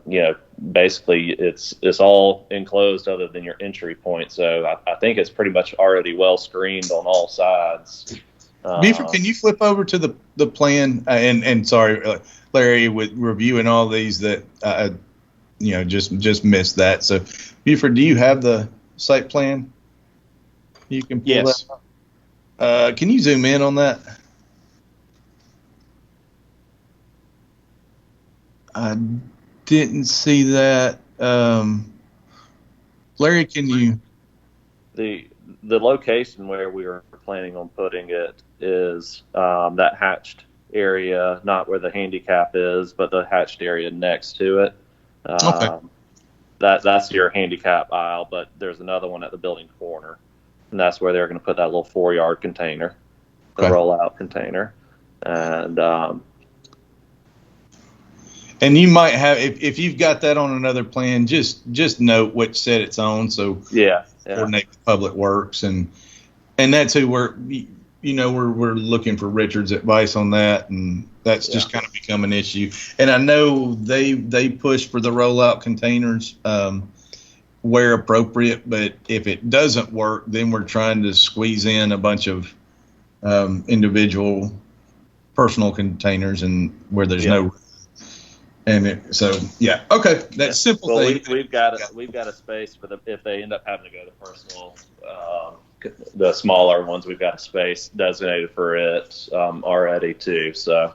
basically it's all enclosed other than your entry point. So I think it's pretty much already well screened on all sides. Beaver, can you flip over to the plan? And sorry, Larry, with reviewing all these that just missed that. So, Buford, do you have the site plan? You can pull that up. Can you zoom in on that? I didn't see that. Larry, can you? The location where we were planning on putting it is that hatched area, not where the handicap is, but the hatched area next to it. Okay. That's your handicap aisle, but there's another one at the building corner, and that's where they're going to put that little 4-yard container, the rollout container. And you might have, if you've got that on another plan, just note which set it's on. So coordinate with Public Works, and that's who we're looking for Richard's advice on that, and that's just kind of become an issue. And I know they push for the rollout containers where appropriate, but if it doesn't work, then we're trying to squeeze in a bunch of individual personal containers and where there's no. And okay, that's simple. Well, thing. we've got a space for if they end up having to go to personal, the smaller ones. We've got a space designated for it already too. So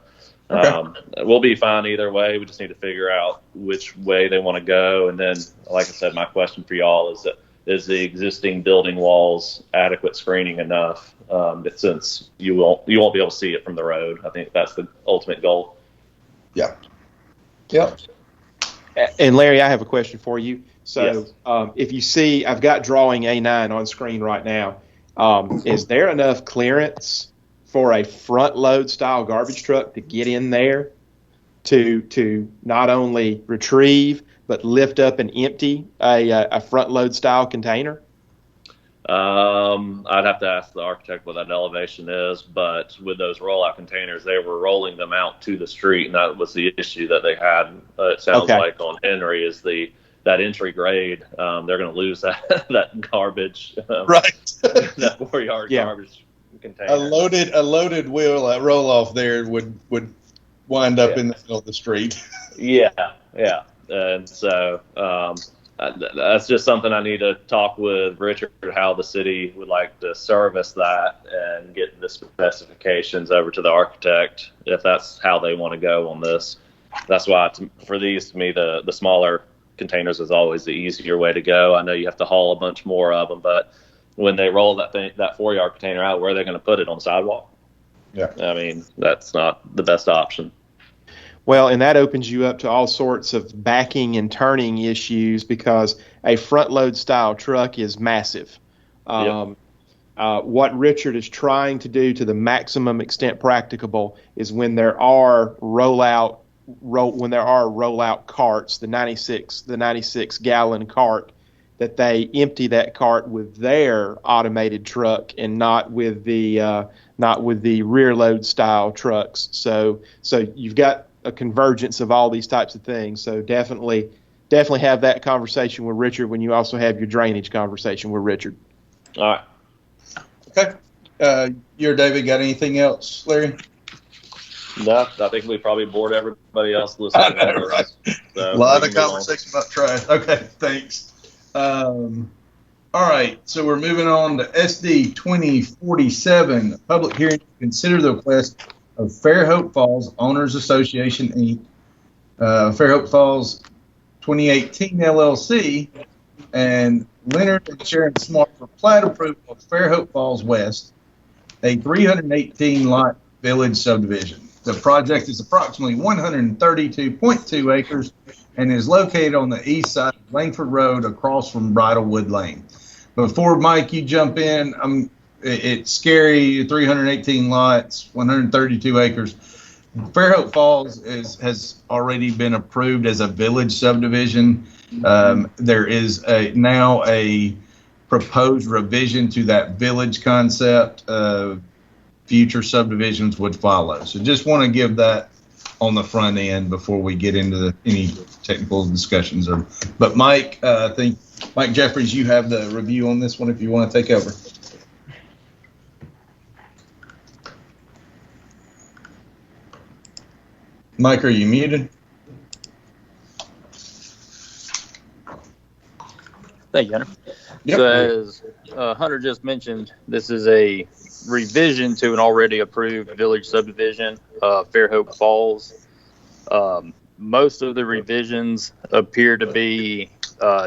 we'll be fine either way. We just need to figure out which way they want to go. And then, like I said, my question for y'all is the existing building walls adequate screening enough? Since you won't be able to see it from the road. I think that's the ultimate goal. Yeah. Yep. And Larry, I have a question for you. So if you see, I've got drawing A9 on screen right now. Is there enough clearance for a front load style garbage truck to get in there to not only retrieve, but lift up and empty a front load style container? I'd have to ask the architect what that elevation is, but with those rollout containers, they were rolling them out to the street, and that was the issue that they had. It sounds like on Henry is that entry grade. They're going to lose that garbage, right? That 4-yard garbage container. A loaded wheel roll off there would wind up in the middle of the street. Yeah, and so. That's just something I need to talk with Richard, how the city would like to service that and get the specifications over to the architect if that's how they want to go on this. That's why, for these, to me, the smaller containers is always the easier way to go. I know you have to haul a bunch more of them, but when they roll that 4-yard container out, where are they going to put it, on the sidewalk? Yeah. I mean, that's not the best option. Well, and that opens you up to all sorts of backing and turning issues because a front load style truck is massive. What Richard is trying to do to the maximum extent practicable is when there are rollout carts, the 96 gallon cart, that they empty that cart with their automated truck and not with the rear load style trucks. So you've got a convergence of all these types of things. So definitely have that conversation with Richard when you also have your drainage conversation with Richard. All right. Okay. You or David got anything else, Larry? No, I think we probably bored everybody else listening. Right. So a lot of conversation about trash. Okay, thanks. All right, so we're moving on to SD 2047, public hearing to consider the request of Fairhope Falls Owners Association, Inc., Fairhope Falls 2018 LLC, and Leonard and Sharon Smart for plat approval of Fairhope Falls West, a 318-lot village subdivision. The project is approximately 132.2 acres and is located on the east side of Langford Road across from Bridlewood Lane. Before, Mike, you jump in, it's scary, 318 lots, 132 acres. Fairhope Falls has already been approved as a village subdivision. There is now a proposed revision to that village concept. Future subdivisions would follow. So just want to give that on the front end before we get into any technical discussions. But Mike, I think Mike Jeffries, you have the review on this one if you want to take over. Mike, are you muted? Thank you, Hunter. Yep. So as Hunter just mentioned, this is a revision to an already approved village subdivision, Fairhope Falls. Most of the revisions appear to be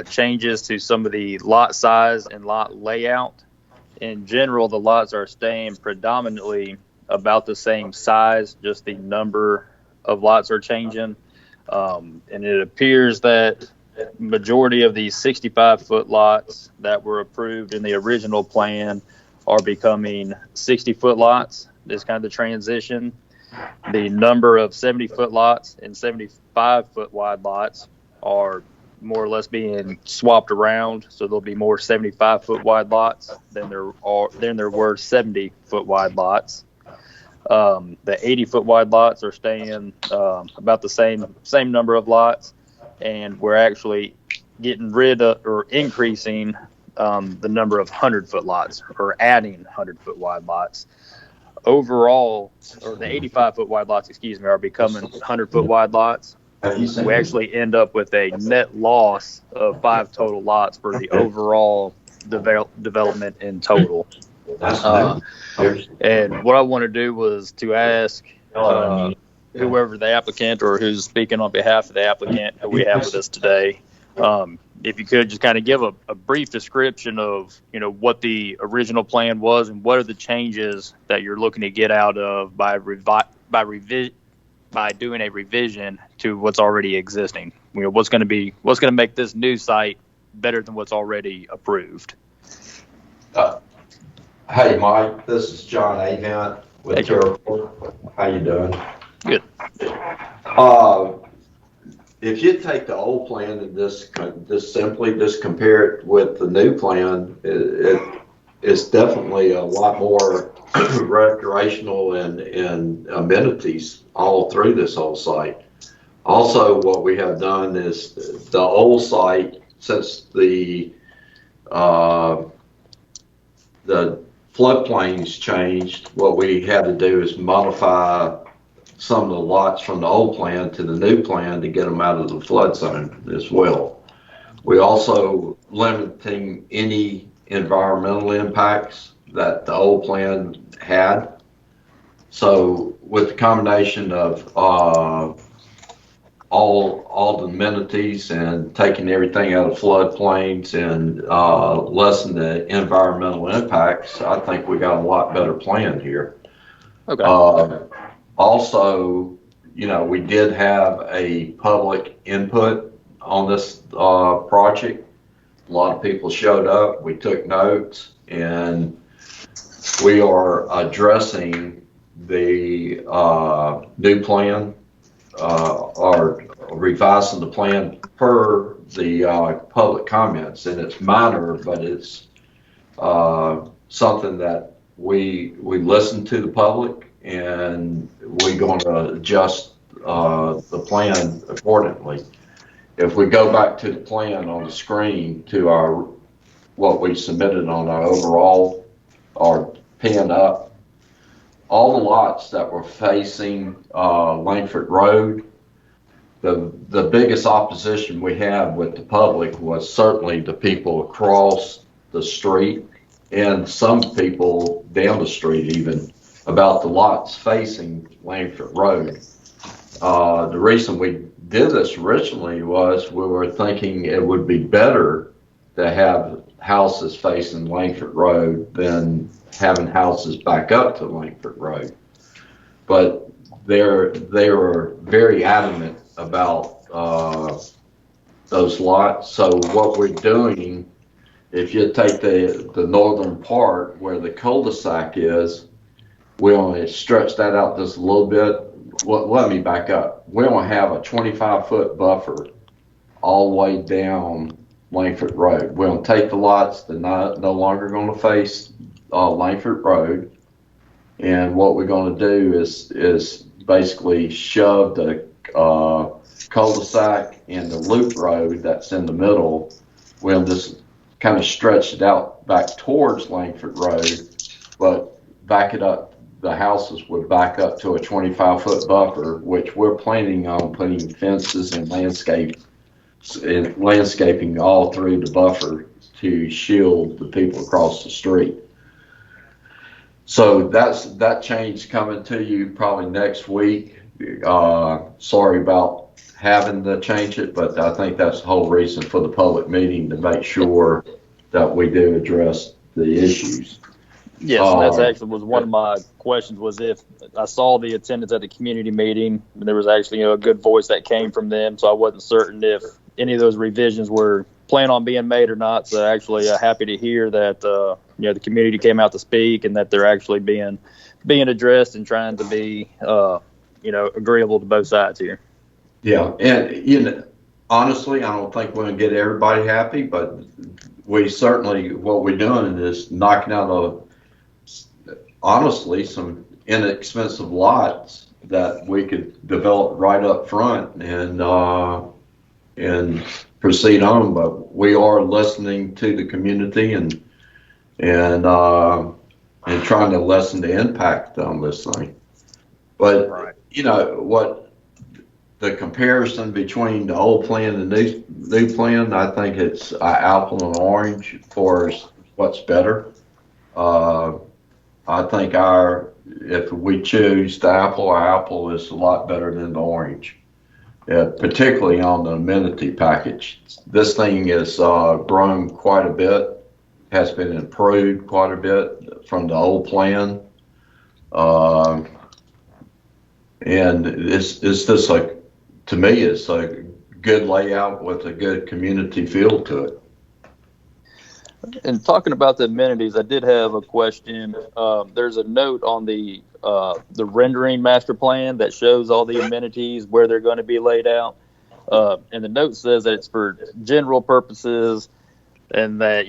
changes to some of the lot size and lot layout. In general, the lots are staying predominantly about the same size, just the number of lots are changing. And it appears that majority of these 65-foot lots that were approved in the original plan are becoming 60-foot lots. This kind of the transition. The number of 70-foot lots and 75-foot wide lots are more or less being swapped around. So there'll be more 75-foot wide lots than there were 70-foot wide lots. The 80-foot wide lots are staying about the same number of lots, and we're actually getting rid of or increasing the number of 100-foot lots, or adding 100-foot wide lots. Overall, or the 85-foot wide lots, are becoming 100-foot wide lots. We actually end up with a net loss of 5 total lots for the overall development in total. And what I want to do was to ask whoever the applicant or who's speaking on behalf of the applicant who we have with us today, if you could just kind of give a brief description of, what the original plan was and what are the changes that you're looking to get out of by doing a revision to what's already existing. What's going to make this new site better than what's already approved. Hey, Mike, this is John Avent with TerraPort. How you doing? Good. If you take the old plan and just simply compare it with the new plan, it's definitely a lot more recreational and amenities all through this whole site. Also, what we have done is the old site, since the floodplains changed, what we had to do is modify some of the lots from the old plan to the new plan to get them out of the flood zone as well. We also limiting any environmental impacts that the old plan had. So with the combination of all the amenities and taking everything out of floodplains and lessen the environmental impacts, I think we got a lot better plan here. Okay. Also, you know, we did have a public input on this project. A lot of people showed up. We took notes, and we are addressing the new plan or revising the plan per the public comments. And it's minor, but it's something that we listen to the public, and we're going to adjust the plan accordingly. If we go back to the plan on the screen to our what we submitted on our overall or pinned up, all the lots that were facing Langford Road, the biggest opposition we had with the public was certainly the people across the street and some people down the street even about the lots facing Langford Road. The reason we did this originally was we were thinking it would be better to have houses facing Langford Road than having houses back up to Langford Road. But they were very adamant about those lots. So what we're doing, if you take the northern part where the cul-de-sac is, we only stretch that out just a little bit. Let me back up. We only have a 25-foot buffer all the way down Langford Road. We're going to take the lots that are no longer going to face Langford Road, and what we're going to do is basically shove the cul-de-sac and the loop road that's in the middle. We'll just kind of stretch it out back towards Langford Road, but back it up. The houses would back up to a 25-foot buffer, which we're planning on putting fences and landscaping all through the buffer to shield the people across the street. So that change coming to you probably next week. Sorry about having to change it, but I think that's the whole reason for the public meeting, to make sure that we do address the issues. Yes, and that's actually was one of my questions, was if I saw the attendance at the community meeting, and there was actually a good voice that came from them, so I wasn't certain if any of those revisions were planned on being made or not. So actually happy to hear that the community came out to speak and that they're actually being addressed and trying to be agreeable to both sides here. Yeah, and honestly, I don't think we're going to get everybody happy, but we certainly, what we're doing is knocking out honestly some inexpensive lots that we could develop right up front and proceed on. But we are listening to the community and trying to lessen the impact on this thing. But what the comparison between the old plan and the new plan, I think it's apple and orange for what's better. I think if we choose the apple, our apple is a lot better than the orange, particularly on the amenity package. This thing has grown quite a bit, has been improved quite a bit from the old plan. And it's just to me, it's a good layout with a good community feel to it. And talking about the amenities, I did have a question. There's a note on the rendering master plan that shows all the amenities, where they're going to be laid out. And the note says that it's for general purposes, and that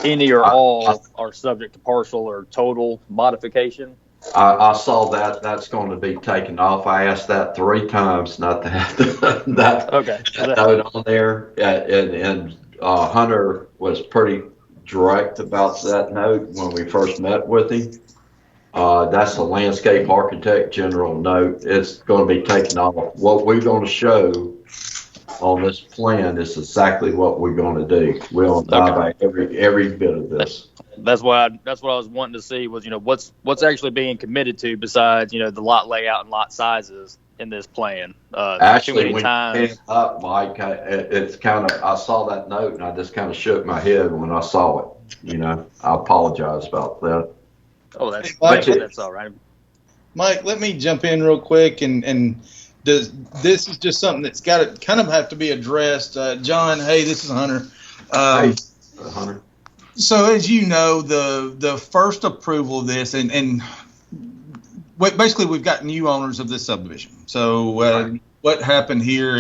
any or all are subject to partial or total modification. I saw that that's going to be taken off. I asked that 3 times not to have that note on there. And Hunter was pretty direct about that note when we first met with him. That's a landscape architect general note. It's going to be taken off. What we're going to show on this plan is exactly what we're going to do. We'll abide by every bit of this. That's what I was wanting to see was, what's actually being committed to besides, the lot layout and lot sizes in this plan. Actually, when you came up, Mike, it's kind of, I saw that note and I just kind of shook my head when I saw it. I apologize about that. Oh, that's all right. Mike, let me jump in real quick and this is just something that's got to kind of have to be addressed. John, hey, this is Hunter. Hey, Hunter. So as you know, the first approval of this, and basically we've got new owners of this subdivision. So what happened here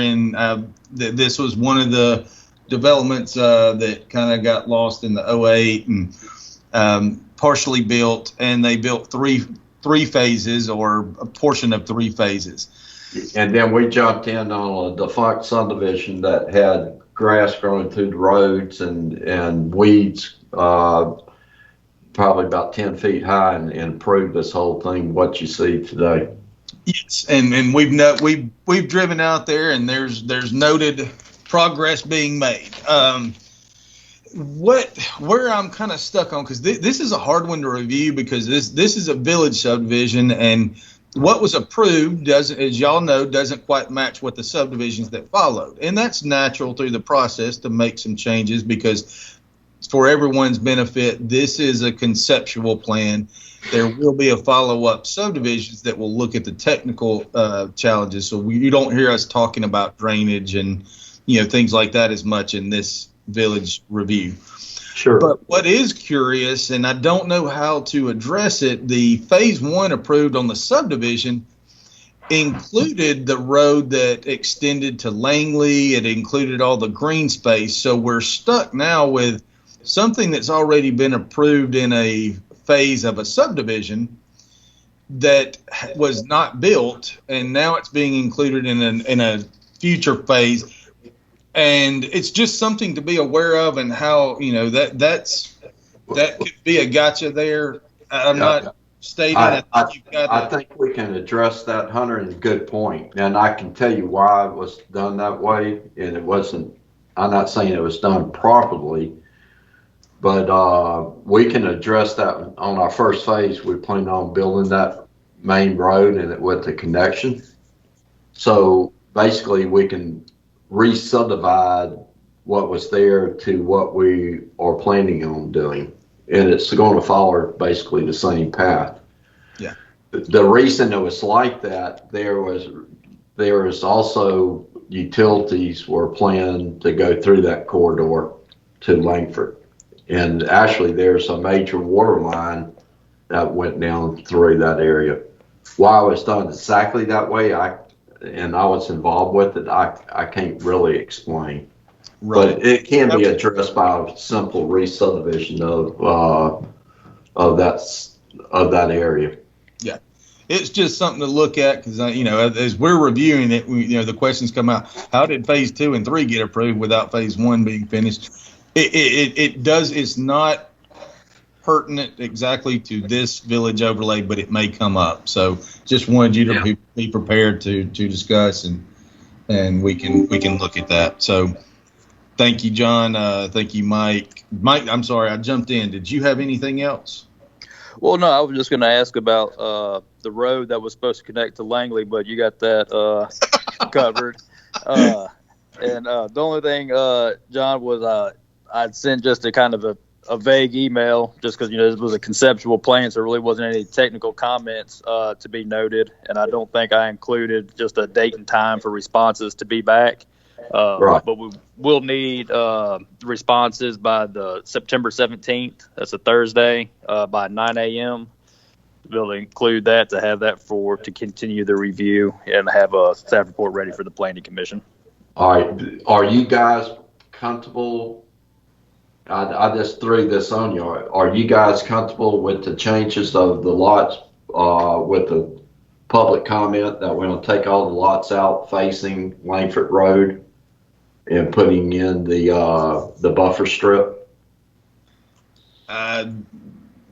this was one of the developments that kind of got lost in the 2008 and partially built, and they built three phases or a portion of 3 phases. And then we jumped in on a defunct subdivision that had grass growing through the roads and weeds probably about 10 feet high and improved this whole thing, what you see today. Yes, and we've driven out there and there's noted progress being made. Where I'm kind of stuck on, because this is a hard one to review because this is a village subdivision, and what was approved doesn't, as y'all know, doesn't quite match what the subdivisions that followed. And that's natural through the process to make some changes because for everyone's benefit, this is a conceptual plan. There will be a follow-up subdivisions that will look at the technical challenges. So you don't hear us talking about drainage and things like that as much in this village review. Sure. But what is curious, and I don't know how to address it, the phase 1 approved on the subdivision included the road that extended to Langley. It included all the green space. So we're stuck now with something that's already been approved in a phase of a subdivision that was not built, and now it's being included in a future phase. And it's just something to be aware of, and how that could be a gotcha there. I'm not stating that you've got. I think we can address that, Hunter, and a good point. And I can tell you why it was done that way, and it wasn't. I'm not saying it was done properly, but we can address that on our first phase. We plan on building that main road and with the connection. So basically, we can re-subdivide what was there to what we are planning on doing, and it's going to follow basically the same path. Yeah. The reason it was like that, there was also utilities were planned to go through that corridor to Langford, and actually there's a major water line that went down through that area. Why it was done exactly that way, I was involved with it, I can't really explain. Right. But it can be addressed by a simple re-subdivision of that area. Yeah, it's just something to look at because as we're reviewing it, the questions come out. How did phase 2 and 3 get approved without phase 1 being finished? It does. It's not pertinent exactly to this village overlay, but it may come up. So just wanted you to be prepared to discuss, and we can look at that. So thank you, John. Thank you, Mike. Mike, I'm sorry I jumped in. Did you have anything else? Well, no, I was just going to ask about the road that was supposed to connect to Langley, but you got that covered. And the only thing, John, was I'd sent just a kind of a vague email just because, this was a conceptual plan, so there really wasn't any technical comments to be noted. And I don't think I included just a date and time for responses to be back. Right. But we will need responses by the September 17th. That's a Thursday by 9 a.m. We'll include that to have that to continue the review and have a staff report ready for the Planning Commission. All right. Are you guys comfortable I just threw this on you. Are you guys comfortable with the changes of the lots, with the public comment that we're going to take all the lots out facing Langford Road and putting in the buffer strip?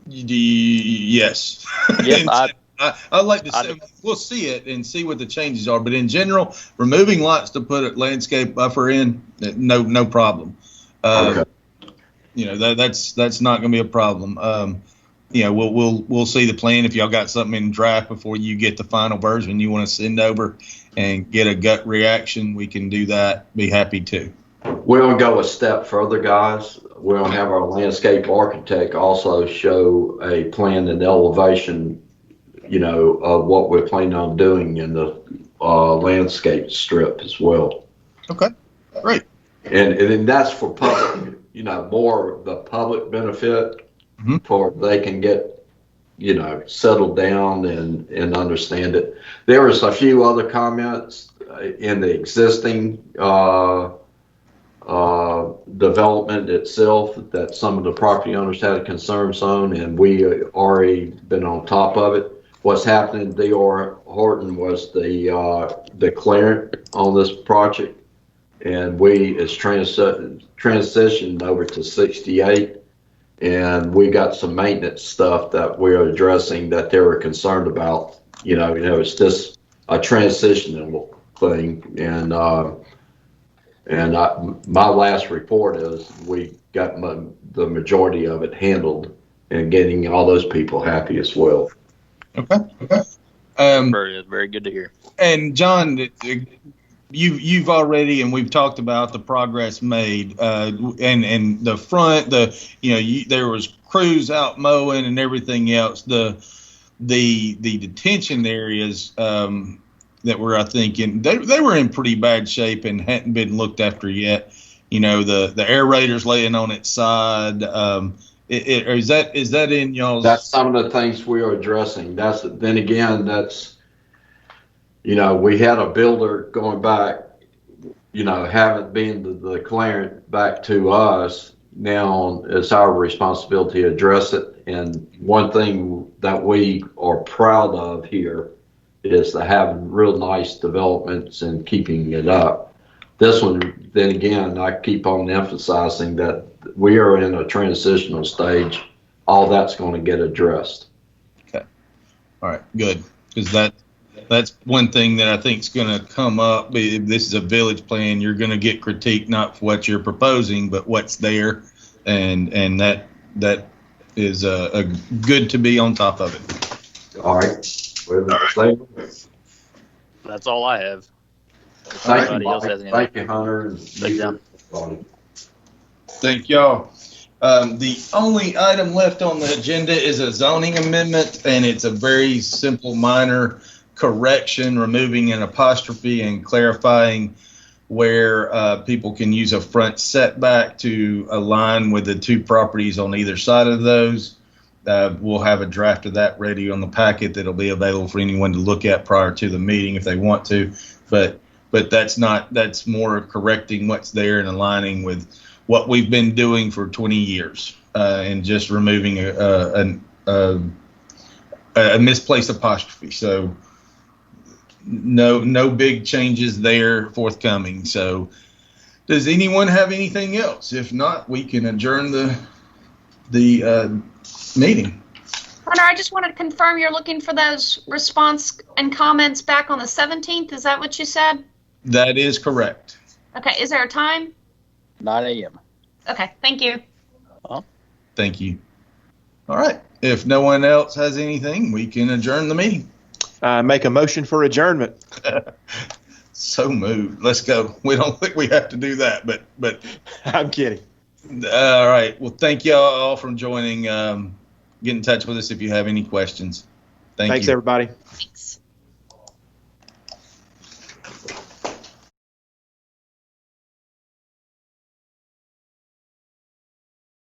Yes. Yes, I'd like to see, we'll see it and see what the changes are. But in general, removing lots to put a landscape buffer in, no problem. Okay. You know, that's not going to be a problem. You know, we'll see the plan. If y'all got something in draft before you get the final version you want to send over and get a gut reaction, we can do that. Be happy to. We're going to go a step further, guys. We're going to have our landscape architect also show a plan and elevation, you know, of what we're planning on doing in the landscape strip as well. Okay, great. And that's for public, you know, more of the public benefit, for they can get, you know, settled down and understand it. There was a few other comments in the existing development itself that some of the property owners had concerns on, and we already been on top of it. What's happening, D.R. Horton was the declarant on this project, and it's transitioned over to 68, and we got some maintenance stuff that we're addressing that they were concerned about. You know, it's just a transitional thing, and my last report is we got the majority of it handled and getting all those people happy as well. Okay. Very good to hear. And John, you've already, and we've talked about the progress made, and the front, there was crews out mowing and everything else. The detention areas that were, I think, they were in pretty bad shape and hadn't been looked after yet. You know, the aerator's laying on its side. Is that in y'all's? That's some of the things we are addressing. Then again, you know, we had a builder going back, you know, haven't been the declarant back to us. Now it's our responsibility to address it. And one thing that we are proud of here is to have real nice developments and keeping it up. This one, then again, I keep on emphasizing that we are in a transitional stage. All that's going to get addressed. Okay. All right, good. Because that's one thing that I think is going to come up. This is a village plan. You're going to get critique, not for what you're proposing, but what's there. And that is good to be on top of it. All right. That's all I have. Thank you, Hunter. Thank y'all. The only item left on the agenda is a zoning amendment, and it's a very simple, minor correction, removing an apostrophe and clarifying where people can use a front setback to align with the two properties on either side of those. We'll have a draft of that ready on the packet that'll be available for anyone to look at prior to the meeting if they want to. But that's more correcting what's there and aligning with what we've been doing for 20 years, and just removing a misplaced apostrophe. So no big changes there forthcoming. So does anyone have anything else? If not, we can adjourn the meeting. Hunter, I just wanted to confirm you're looking for those response and comments back on the 17th. Is that what you said? That is correct. Okay. Is there a time? 9 a.m. Okay. Thank you. Thank you. All right. If no one else has anything, we can adjourn the meeting. Make a motion for adjournment. So moved. Let's go. We don't think we have to do that, but I'm kidding. All right. Well, thank you all for joining. Get in touch with us if you have any questions. Thanks, everybody. Thanks.